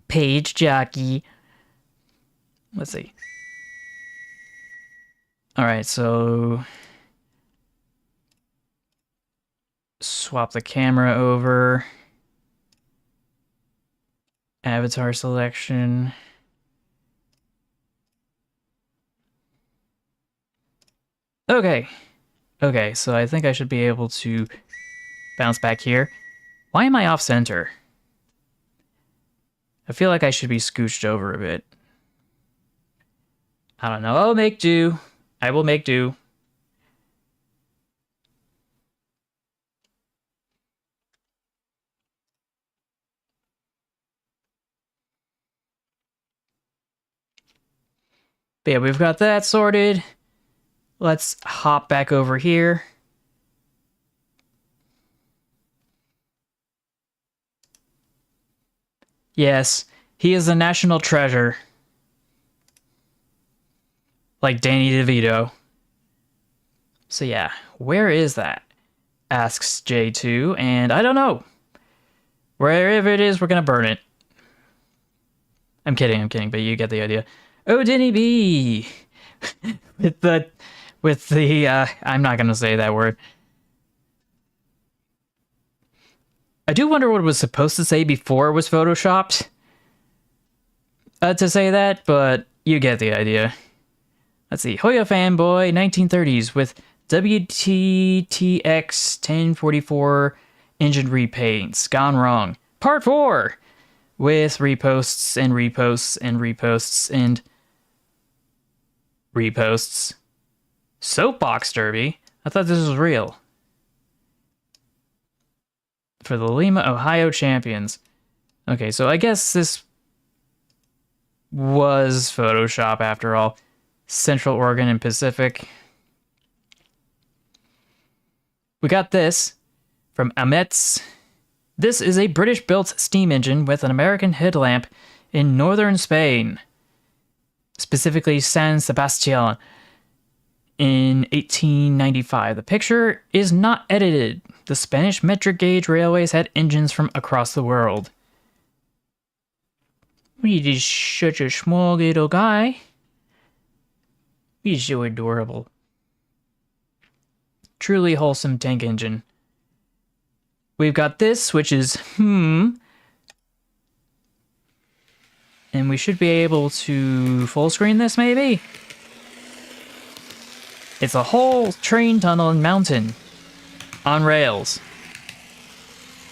Page jockey. Let's see. Alright, so... swap the camera over. Avatar selection. Okay. Okay, so I think I should be able to bounce back here. Why am I off center? I feel like I should be scooched over a bit. I don't know. I'll make do. I will make do. But yeah, we've got that sorted. Let's hop back over here. Yes, he is a national treasure. Like Danny DeVito. So yeah, where is that? Asks J2, and I don't know. Wherever it is, we're gonna burn it. I'm kidding, but you get the idea. Oh, Denny B! with the, I'm not gonna say that word. I do wonder what it was supposed to say before it was photoshopped. To say that, but you get the idea. Let's see, Hoya Fanboy 1930s with WTTX 1044 engine repaints. Gone wrong. Part 4! With reposts and reposts and reposts and reposts. Soapbox Derby? I thought this was real. For the Lima, Ohio champions. Okay, so I guess this was Photoshop after all. Central Oregon and Pacific. We got this from Ametz. This is a British-built steam engine with an American headlamp in northern Spain, specifically San Sebastian, in 1895. The picture is not edited. The Spanish metric gauge railways had engines from across the world. He is such a small little guy. He's so adorable. Truly wholesome tank engine. We've got this, which is and we should be able to full screen this, maybe? It's a whole train tunnel and mountain on rails.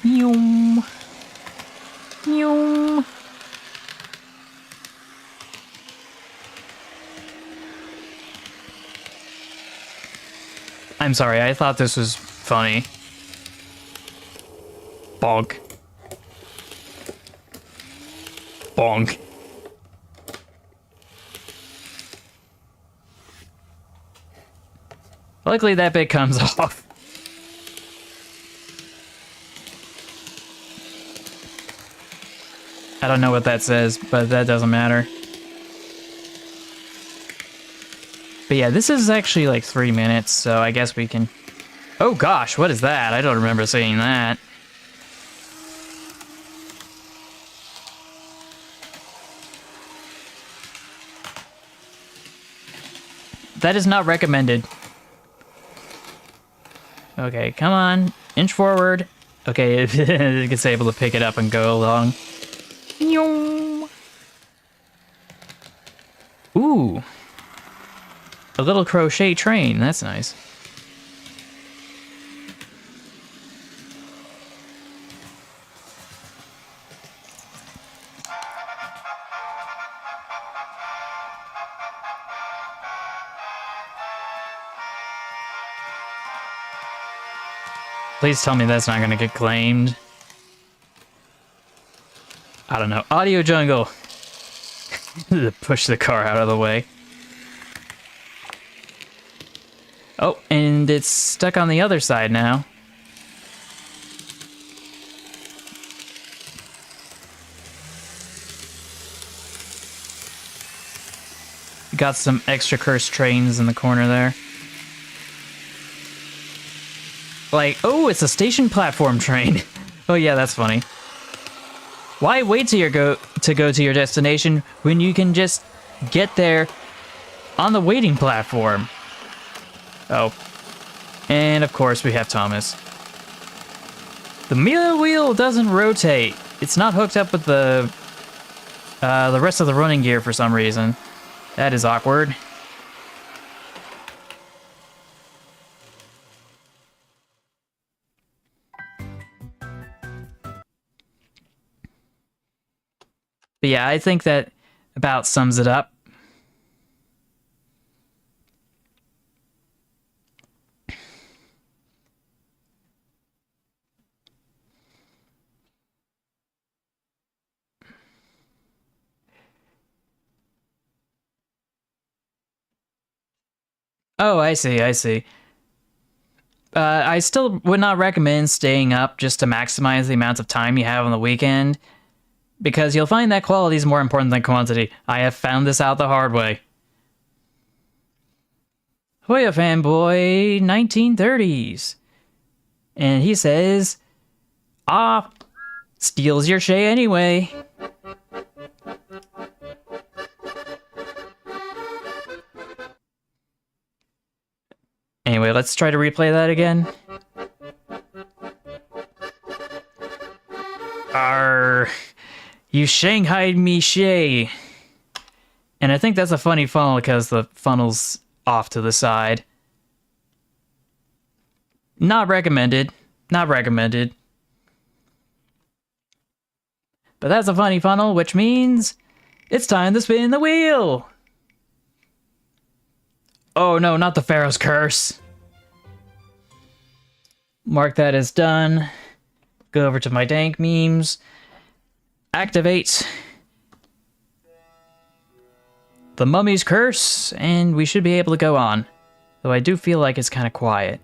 Yum. Yum. I'm sorry, I thought this was funny. Bonk. Bonk. Luckily that bit comes off. I don't know what that says, but that doesn't matter. But yeah, this is actually like 3 minutes, so I guess we can... Oh gosh, what is that? I don't remember seeing that. That is not recommended. Okay, come on. Inch forward. Okay, it's able to pick it up and go along. Ooh. A little crochet train. That's nice. Please tell me that's not gonna get claimed. I don't know. Audio jungle. Push the car out of the way. Oh, and it's stuck on the other side now. Got some extra cursed trains in the corner there. Like, oh, it's a station platform train. Oh yeah, that's funny. Why wait till you go to your destination when you can just get there on the waiting platform? Oh. And of course we have Thomas. The wheel doesn't rotate. It's not hooked up with the the rest of the running gear for some reason. That is awkward. But yeah, I think that about sums it up. Oh, I see, I see. I still would not recommend staying up just to maximize the amount of time you have on the weekend, because you'll find that quality is more important than quantity. I have found this out the hard way. Hoya fanboy 1930s. And he says, "Ah, steals your Shay anyway." Anyway, let's try to replay that again. Arr, you shanghaied me, Shay. And I think that's a funny funnel because the funnel's off to the side. Not recommended. Not recommended. But that's a funny funnel, which means it's time to spin the wheel. Oh no, not the Pharaoh's Curse. Mark that as done. Go over to my dank memes. Activate the Mummy's Curse, and we should be able to go on. Though I do feel like it's kind of quiet.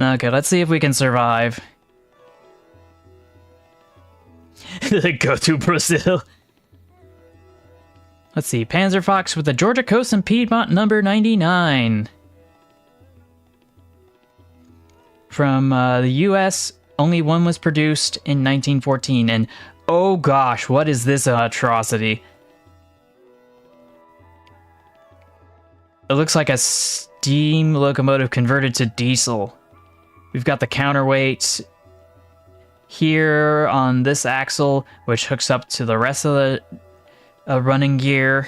Okay, let's see if we can survive. Go to Brazil. Let's see, Panzer Fox with the Georgia Coast and Piedmont number 99. From the US, only one was produced in 1914, and oh gosh, what is this atrocity? It looks like a steam locomotive converted to diesel. We've got the counterweight here on this axle, which hooks up to the rest of the running gear.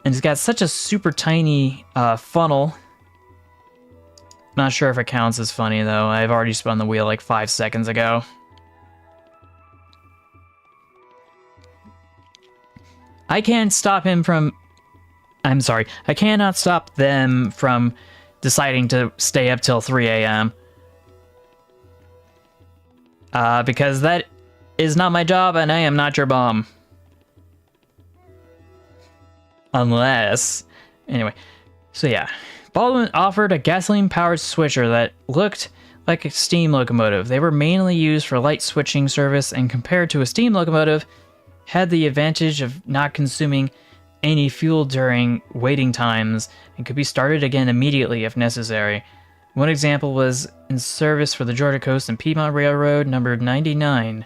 And it's got such a super tiny funnel. Not sure if it counts as funny though. I've already spun the wheel like 5 seconds ago. I can't stop him from... I'm sorry. I cannot stop them from deciding to stay up till 3 a.m. Because that is not my job and I am not your bum. Unless... Anyway. So yeah. Baldwin offered a gasoline-powered switcher that looked like a steam locomotive. They were mainly used for light switching service and compared to a steam locomotive, had the advantage of not consuming any fuel during waiting times and could be started again immediately if necessary. One example was in service for the Georgia Coast and Piedmont Railroad, number 99.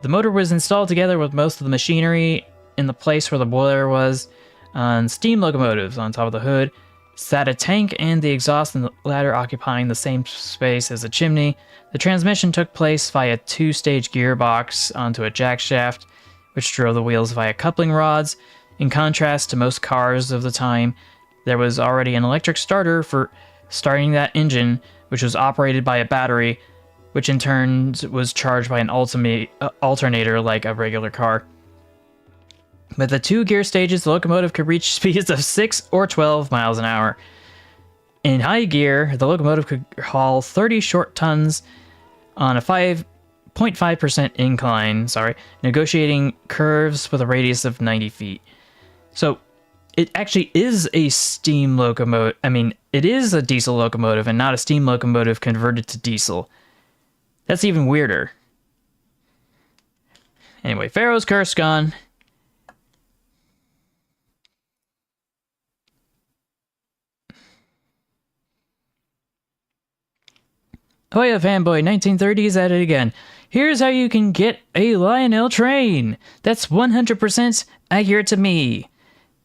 The motor was installed together with most of the machinery in the place where the boiler was. On steam locomotives, on top of the hood, sat a tank and the exhaust and the latter occupying the same space as the chimney. The transmission took place via a 2-stage gearbox onto a jack shaft, which drove the wheels via coupling rods. In contrast to most cars of the time, there was already an electric starter for starting that engine, which was operated by a battery, which in turn was charged by an alternator like a regular car. With the 2 gear stages, the locomotive could reach speeds of 6 or 12 miles an hour. In high gear, the locomotive could haul 30 short tons on a 5.5% incline, negotiating curves with a radius of 90 feet. So, it actually is a steam locomotive. I mean, it is a diesel locomotive and not a steam locomotive converted to diesel. That's even weirder. Anyway, Pharaoh's Curse gone. Hoya fanboy 1930s at it again. Here's how you can get a Lionel train. That's 100% accurate to me.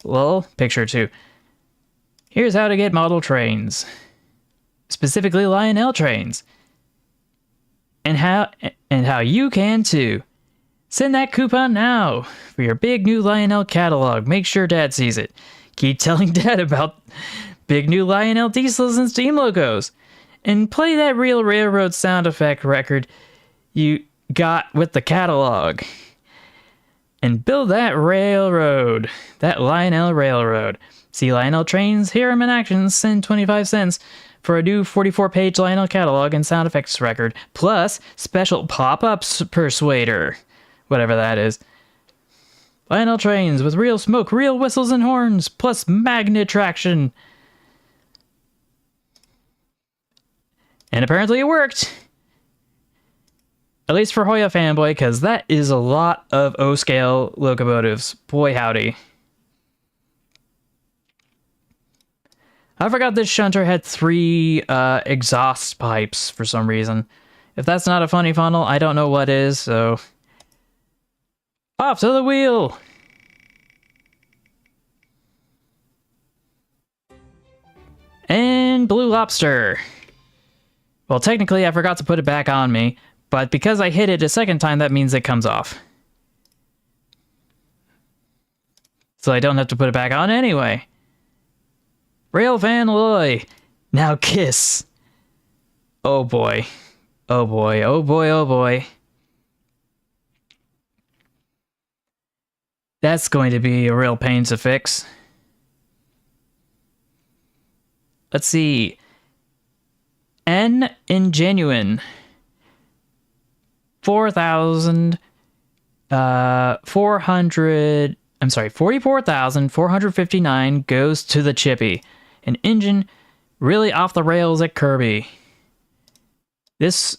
Well, picture 2. Here's how to get model trains. Specifically Lionel trains. how you can too. Send that coupon now for your big new Lionel catalog. Make sure Dad sees it. Keep telling Dad about big new Lionel diesels and steam logos. And play that Real Railroad sound effect record you got with the catalog. And build that railroad. That Lionel Railroad. See Lionel trains, hear him in action, send 25 cents for a new 44-page Lionel catalog and sound effects record, plus special pop-ups persuader. Whatever that is. Lionel trains with real smoke, real whistles and horns, plus magnet traction. And apparently it worked. At least for Hoya Fanboy, because that is a lot of O-scale locomotives. Boy howdy. I forgot this shunter had 3 exhaust pipes for some reason. If that's not a funny funnel, I don't know what is, so... Off to the wheel! And Blue Lobster. Well, technically I forgot to put it back on me, but because I hit it a second time, that means it comes off. So I don't have to put it back on anyway. Railfan Loy. Now kiss. Oh boy. Oh boy, oh boy, oh boy. That's going to be a real pain to fix. Let's see. N Ingenuine. 44,459 goes to the chippy. An engine really off the rails at Kirby. This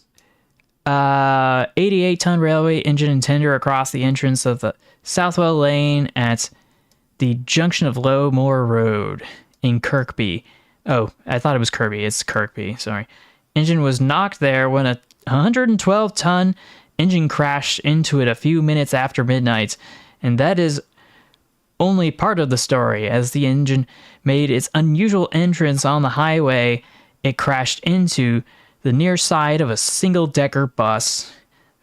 88-ton railway engine and tender across the entrance of the Southwell Lane at the junction of Low Moor Road in Kirkby. Oh, I thought it was Kirby. It's Kirkby, sorry. Engine was knocked there when a 112-ton engine crashed into it a few minutes after midnight. And that is only part of the story. As the engine made its unusual entrance on the highway, it crashed into the near side of a single-decker bus.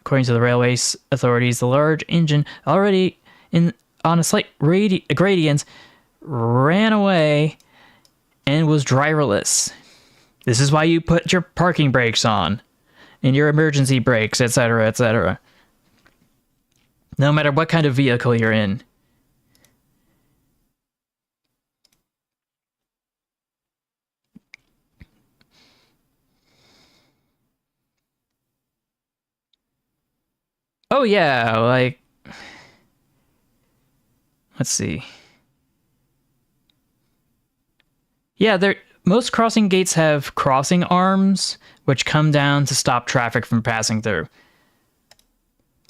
According to the railway authorities, the large engine, already on a slight gradient, ran away and was driverless. This is why you put your parking brakes on, and your emergency brakes, etc., etc. No matter what kind of vehicle you're in. Oh yeah, like... Let's see. Yeah, most crossing gates have crossing arms, which come down to stop traffic from passing through.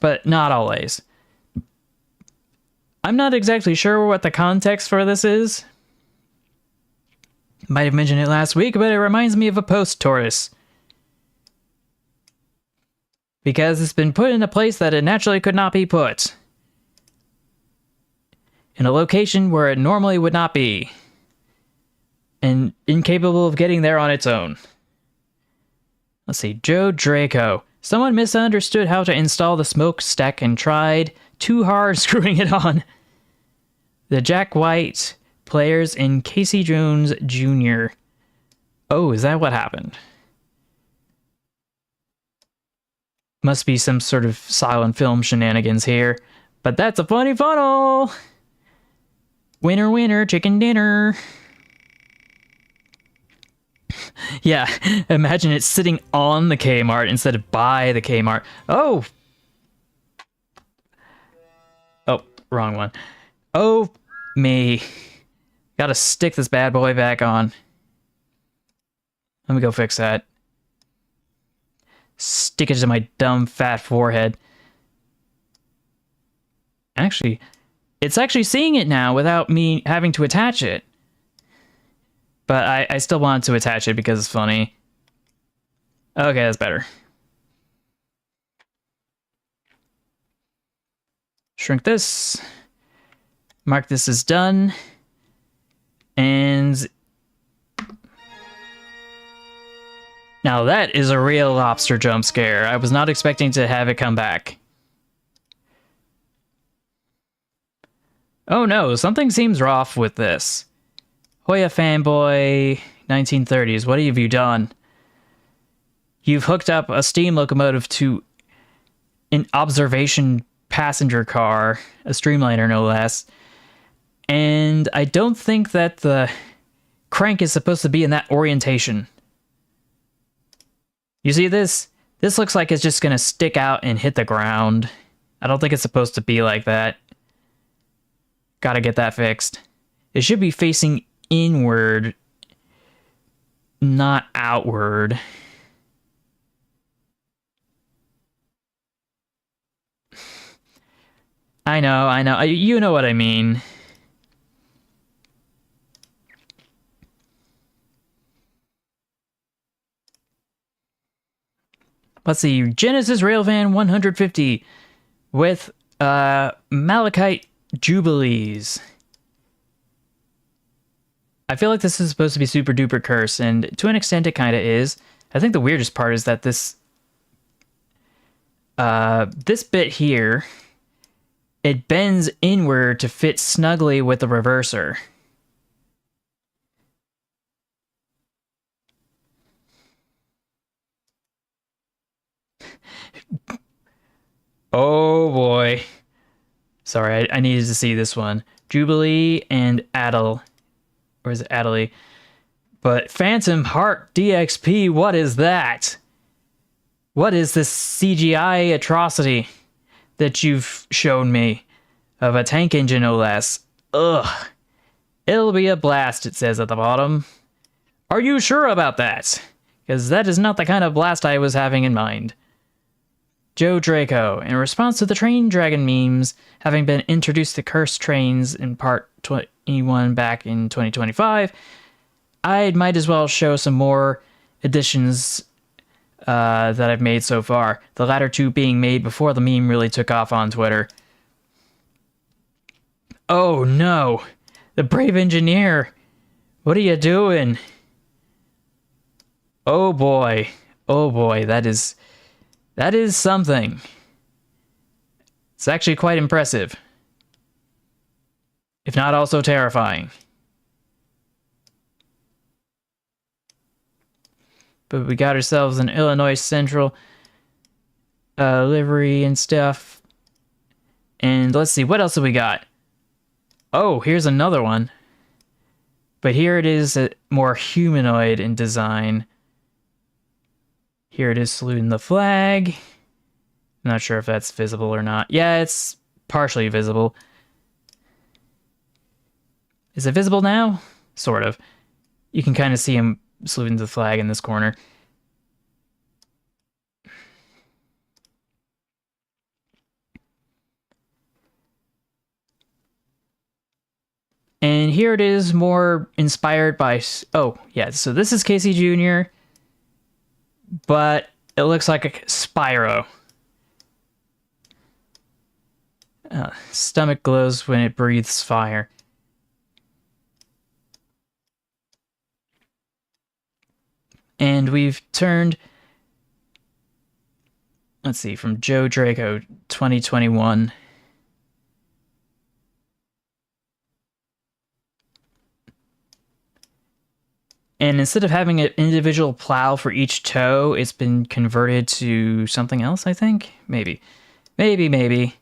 But not always. I'm not exactly sure what the context for this is. Might have mentioned it last week, but it reminds me of a post tortoise. Because it's been put in a place that it naturally could not be put. In a location where it normally would not be. And incapable of getting there on its own. Let's see, Joe Draco. Someone misunderstood how to install the smokestack and tried too hard screwing it on. The Jack White players in Casey Jones Jr. Oh, is that what happened? Must be some sort of silent film shenanigans here. But that's a funny funnel! Winner, winner, chicken dinner. Yeah, imagine it sitting on the Kmart instead of by the Kmart. Oh! Oh, wrong one. Oh, me. Gotta stick this bad boy back on. Let me go fix that. Stick it to my dumb fat forehead. Actually, it's actually seeing it now without me having to attach it. But I still wanted to attach it because it's funny. Okay, that's better. Shrink this. Mark this as done. Now that is a real lobster jump scare. I was not expecting to have it come back. Oh no, something seems off with this. Hoya fanboy 1930s, what have you done? You've hooked up a steam locomotive to an observation passenger car, a streamliner no less, and I don't think that the crank is supposed to be in that orientation. You see this? This looks like it's just gonna stick out and hit the ground. I don't think it's supposed to be like that. Gotta get that fixed. It should be facing inward, not outward. I know. You know what I mean. Let's see, Genesis Railvan 150 with Malachite Jubilees. I feel like this is supposed to be super duper curse, and to an extent it kind of is. I think the weirdest part is that this bit here, it bends inward to fit snugly with the reverser. Oh boy. Sorry, I needed to see this one. Jubilee and Adel. Or is it Adelie? But Phantom Heart DXP, what is that? What is this CGI atrocity that you've shown me? Of a tank engine, no less. Ugh. It'll be a blast, it says at the bottom. Are you sure about that? Because that is not the kind of blast I was having in mind. Joe Draco, in response to the train dragon memes having been introduced to cursed trains in part 21 back in 2025, I might as well show some more additions that I've made so far, the latter two being made before the meme really took off on Twitter. Oh no! The brave engineer! What are you doing? Oh boy, that is something. It's actually quite impressive. If not also terrifying. But we got ourselves an Illinois Central livery and stuff. And let's see, what else have we got? Oh, here's another one. But here it is more humanoid in design. Here it is saluting the flag. I'm not sure if that's visible or not. Yeah, it's partially visible. Is it visible now? Sort of. You can kind of see him saluting the flag in this corner. And here it is more inspired by... Oh, yeah, so this is Casey Jr., but it looks like a Spyro. Stomach glows when it breathes fire. And we've turned... Let's see, from Joe Draco, 2021... And instead of having an individual plow for each toe, it's been converted to something else, I think? Maybe. Maybe.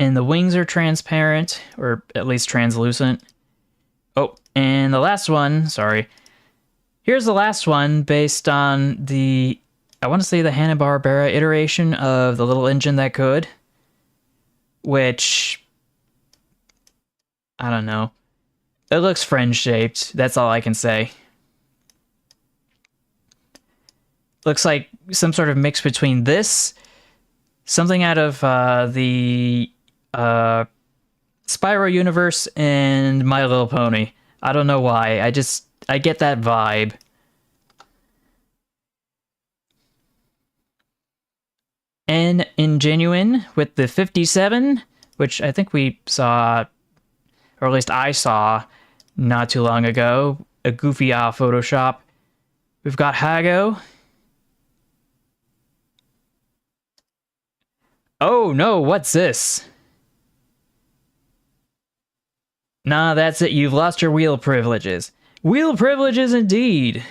And the wings are transparent, or at least translucent. Oh, and the last one, sorry. Here's the last one based on the, I want to say the Hanna-Barbera iteration of the little engine that could. Which, I don't know. It looks friend-shaped, that's all I can say. Looks like some sort of mix between this, something out of the Spyro universe, and My Little Pony. I don't know why, I get that vibe. And Ingenuine with the 57, which I think we saw, or at least I saw, not too long ago. a goofy Photoshop. We've got Hago. Oh no, what's this? Nah, that's it. You've lost your wheel privileges. Wheel privileges indeed.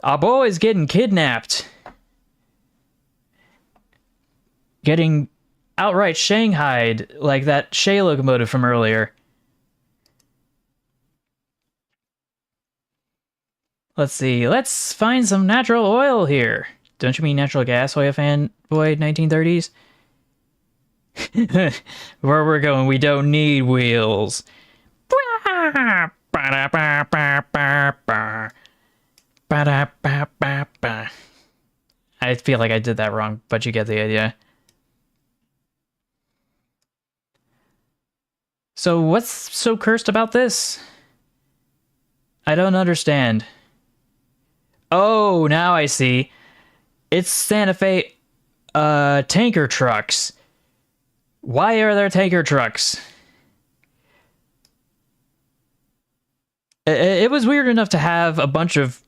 Our boy's getting kidnapped. Getting outright shanghaied like that Shay locomotive from earlier. Let's see. Let's find some natural oil here. Don't you mean natural gas, Hoya fanboy 1930s? Where we're going, we don't need wheels. I feel like I did that wrong, but you get the idea. So what's so cursed about this? I don't understand. Oh, now I see. It's Santa Fe tanker trucks. Why are there tanker trucks? It was weird enough to have a bunch of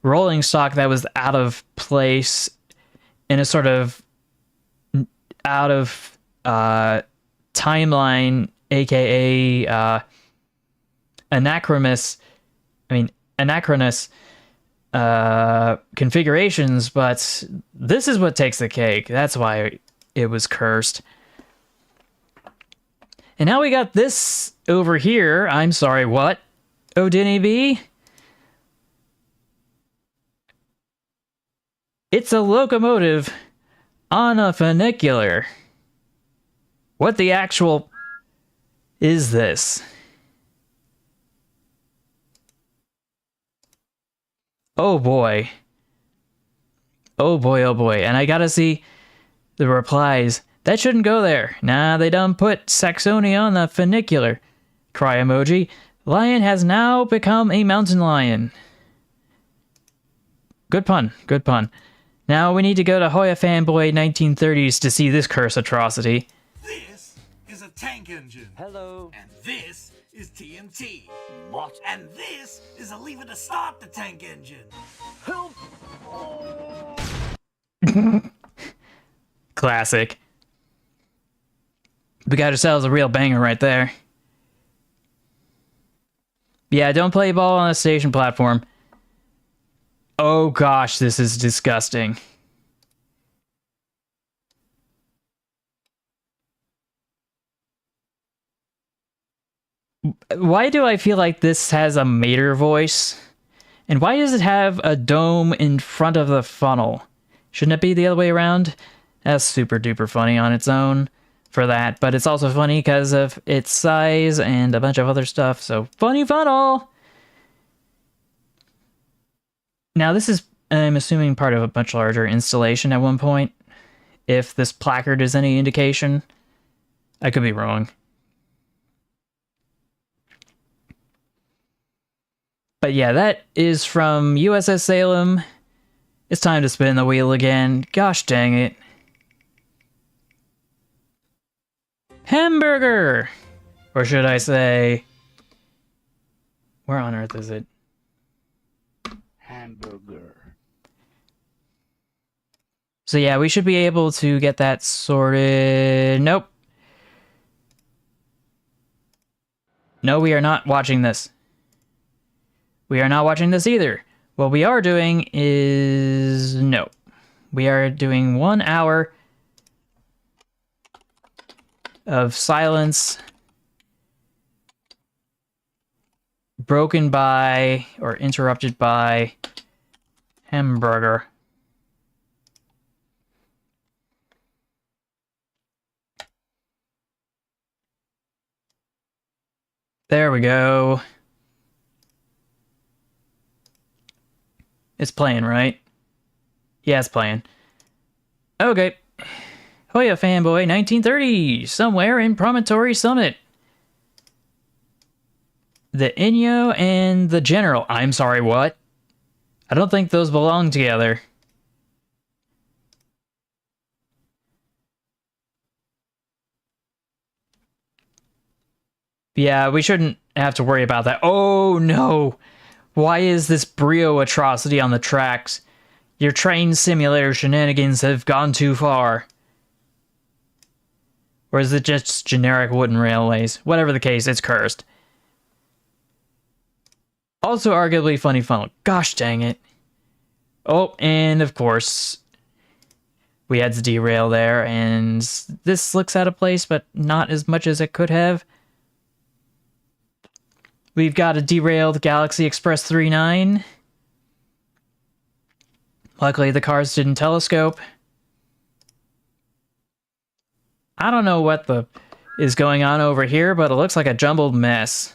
rolling stock that was out of place in a sort of out of timeline, aka anachronous configurations, but this is what takes the cake. That's why it was cursed. And now we got this over here. I'm sorry, what? Oh, Denny B? It's a locomotive on a funicular. What the actual is this? Oh boy. Oh boy, oh boy. And I gotta see the replies. That shouldn't go there. Nah, they done put Saxony on the funicular. Cry emoji. Lion has now become a mountain lion. Good pun, good pun. Now we need to go to Hoya Fanboy 1930s to see this curse atrocity. This is a tank engine. Hello. And this is TNT. What? And this is a lever to start the tank engine. Help! Classic. We got ourselves a real banger right there. Yeah, don't play ball on a station platform. Oh gosh, this is disgusting. Why do I feel like this has a Mater voice? And why does it have a dome in front of the funnel? Shouldn't it be the other way around? That's super duper funny on its own for that, but it's also funny because of its size and a bunch of other stuff, so funny funnel! Now this is, I'm assuming, part of a much larger installation at one point, if this placard is any indication. I could be wrong. But yeah, that is from USS Salem. It's time to spin the wheel again. Gosh dang it. Hamburger! Or should I say... where on earth is it? Hamburger. So yeah, we should be able to get that sorted. Nope. No, we are not watching this. We are not watching this either. What we are doing is... no. We are doing 1 hour of silence broken by or interrupted by hamburger. There we go. It's playing, right? Yeah, it's playing. Okay. Hoya Fanboy 1930, somewhere in Promontory Summit. The Inyo and the General. I'm sorry, what? I don't think those belong together. Yeah, we shouldn't have to worry about that. Oh no! Why is this Brio atrocity on the tracks? Your train simulator shenanigans have gone too far. Or is it just generic wooden railways? Whatever the case, it's cursed. Also arguably funny funnel. Gosh dang it. Oh, and of course, we had to derail there, and this looks out of place, but not as much as it could have. We've got a derailed Galaxy Express 39. Luckily, the cars didn't telescope. I don't know what is going on over here, but it looks like a jumbled mess.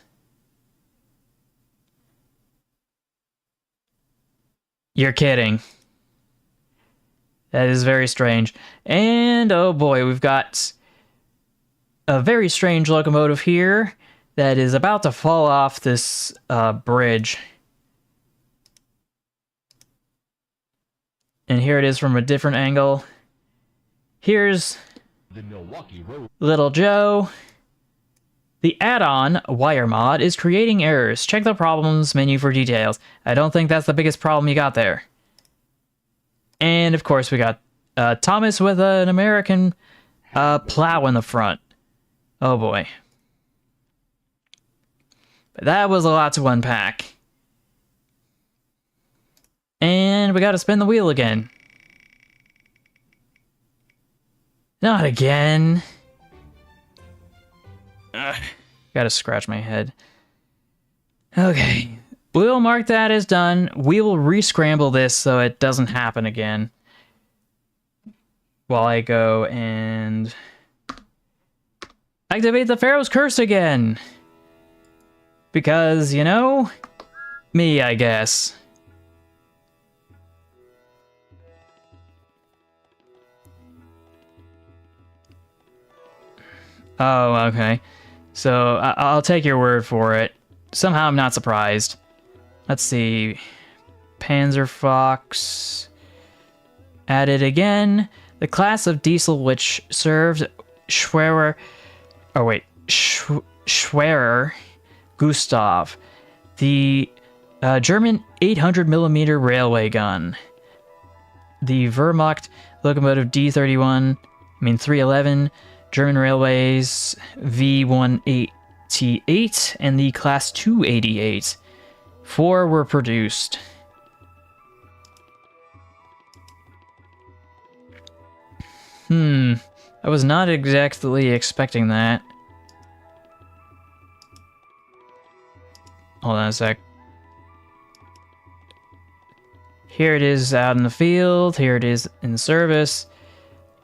You're kidding. That is very strange. And oh boy, we've got a very strange locomotive here that is about to fall off this bridge. And here it is from a different angle. Here's Little Joe. The add-on, Wire Mod, is creating errors. Check the problems menu for details. I don't think that's the biggest problem you got there. And of course we got Thomas with an American plow in the front. Oh boy. But that was a lot to unpack. And we gotta spin the wheel again. Not again. Gotta scratch my head. Okay. We'll mark that as done. We will re-scramble this so it doesn't happen again. While I go and activate the Pharaoh's Curse again. Because, you know, me, I guess. Oh, okay. So, I'll take your word for it. Somehow I'm not surprised. Let's see. Panzerfox. Added again. The class of diesel which served Schwerer... Oh, wait. Schwerer Gustav. The German 800mm railway gun. The Wehrmacht locomotive D31... 311... German Railways V188 and the Class 288. 4 were produced. I was not exactly expecting that. Hold on a sec. Here it is out in the field. Here it is in service.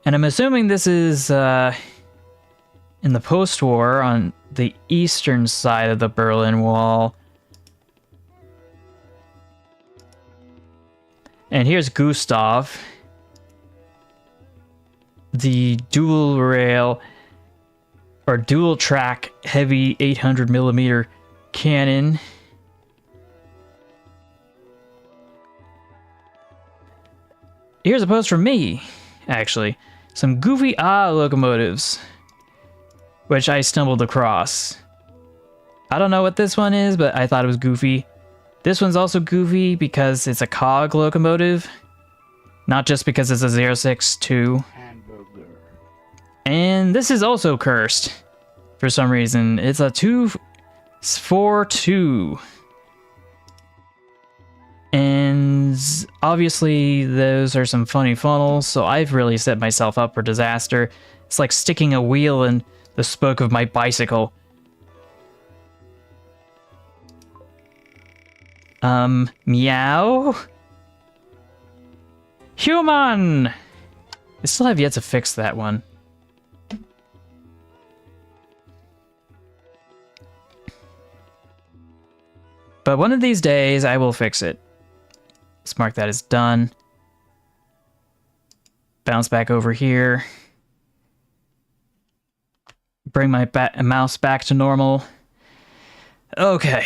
And I'm assuming this is in the post-war on the eastern side of the Berlin Wall. And here's Gustav, the dual rail or dual track heavy 800mm cannon. Here's a post from me, actually. Some goofy locomotives, which I stumbled across. I don't know what this one is, but I thought it was goofy. This one's also goofy because it's a cog locomotive, not just because it's a 062. Hamburger. And this is also cursed for some reason. It's a 242. And obviously those are some funny funnels, so I've really set myself up for disaster. It's like sticking a wheel in the spoke of my bicycle. Meow? Human! I still have yet to fix that one. But one of these days, I will fix it. Let's mark that as done. Bounce back over here. Bring my mouse back to normal. Okay.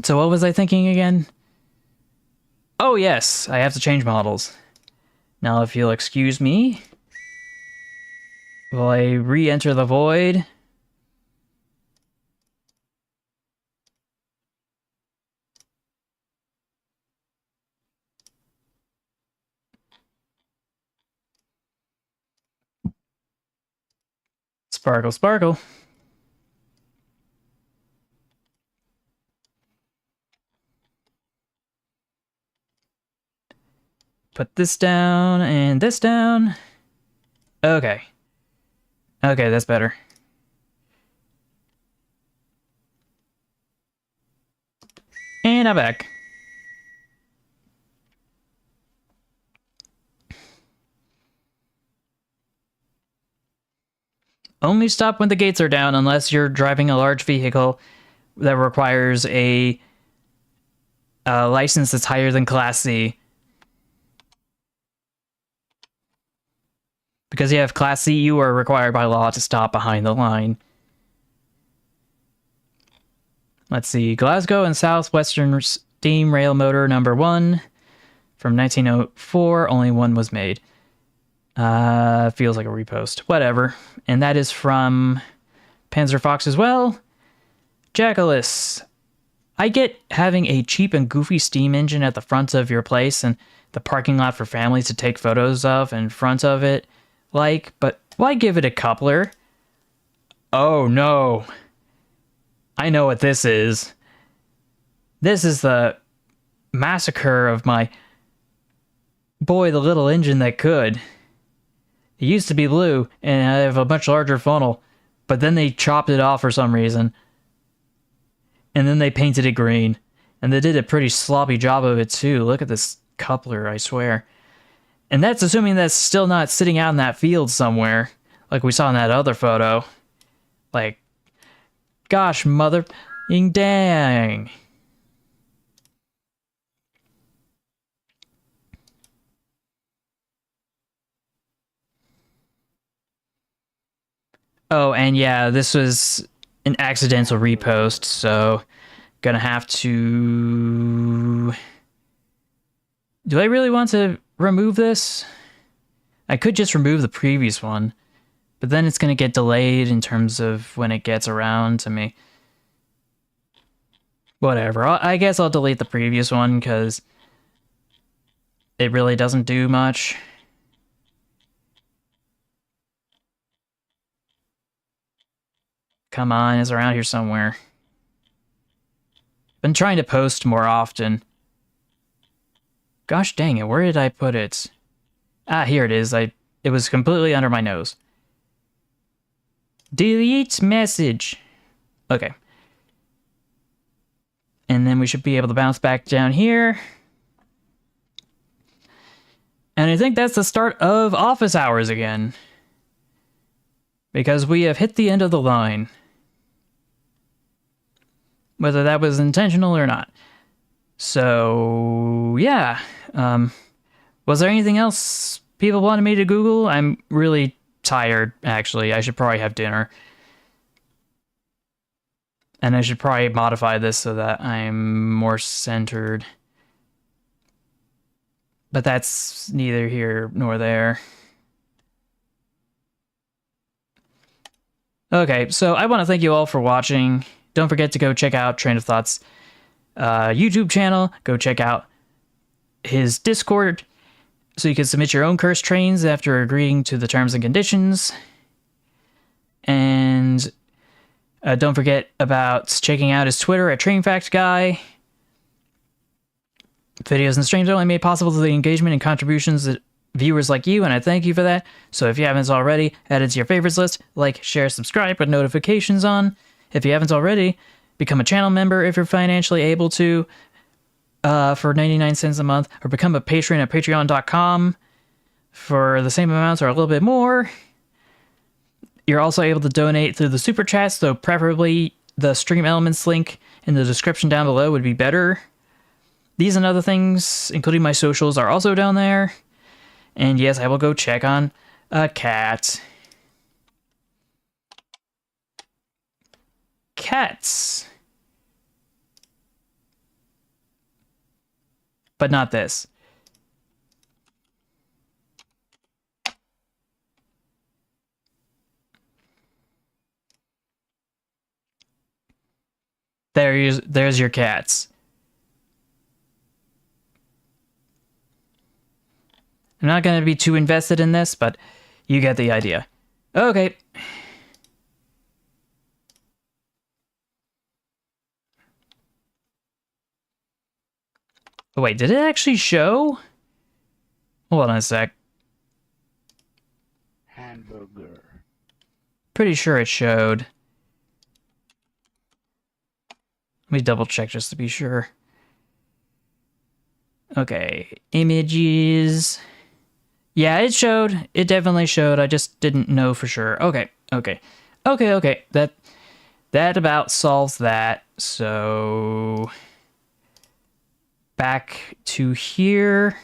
So what was I thinking again? Oh yes, I have to change models. Now if you'll excuse me, will I re-enter the void? Sparkle, sparkle. Put this down and this down. Okay. Okay, that's better. And I'm back. Only stop when the gates are down unless you're driving a large vehicle that requires a license that's higher than Class C. Because you have Class C, you are required by law to stop behind the line. Let's see, Glasgow and Southwestern Steam Rail Motor number 1 from 1904, only one was made. Feels like a repost. Whatever. And that is from Panzer Fox as well. Jackalis. I get having a cheap and goofy steam engine at the front of your place and the parking lot for families to take photos of in front of it. But why give it a coupler? Oh no. I know what this is. This is the massacre of my boy, the little engine that could. It used to be blue, and I have a much larger funnel, but then they chopped it off for some reason. And then they painted it green. And they did a pretty sloppy job of it too. Look at this coupler, I swear. And that's assuming that's still not sitting out in that field somewhere, like we saw in that other photo. Like, gosh, mother-ing dang. Oh, and yeah, this was an accidental repost, so gonna have to... Do I really want to remove this? I could just remove the previous one, but then it's gonna get delayed in terms of when it gets around to me. Whatever, I guess I'll delete the previous one, because it really doesn't do much. Come on, it's around here somewhere. Been trying to post more often. Gosh dang it, where did I put it? Ah, here it is. It was completely under my nose. Delete message. Okay. And then we should be able to bounce back down here. And I think that's the start of office hours again. Because we have hit the end of the line. Whether that was intentional or not. So, yeah. Was there anything else people wanted me to Google? I'm really tired, actually. I should probably have dinner. And I should probably modify this so that I'm more centered. But that's neither here nor there. Okay, so I want to thank you all for watching. Don't forget to go check out Train of Thought's YouTube channel. Go check out his Discord so you can submit your own cursed trains after agreeing to the terms and conditions. And don't forget about checking out his Twitter at TrainFactGuy. Videos and streams are only made possible through the engagement and contributions that viewers like you, and I thank you for that. So if you haven't already, add it to your favorites list, like, share, subscribe with notifications on. If you haven't already, become a channel member if you're financially able to for 99 cents a month, or become a patron at patreon.com for the same amounts or a little bit more. You're also able to donate through the super chat, so preferably the Stream Elements link in the description down below would be better. These and other things, including my socials, are also down there. And yes, I will go check on a cat. Cats. But not this. There's your cats. I'm not going to be too invested in this, but you get the idea. Okay. Oh, wait, did it actually show? Hold on a sec. Hamburger. Pretty sure it showed. Let me double check just to be sure. Okay, images. Yeah, it showed. It definitely showed. I just didn't know for sure. Okay. That about solves that. So back to here.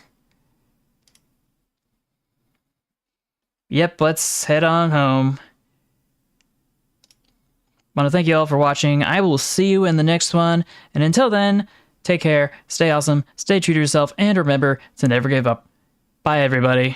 Yep, let's head on home. Want to thank you all for watching. I will see you in the next one. And until then, take care, stay awesome, stay true to yourself, and remember to never give up. Bye, everybody.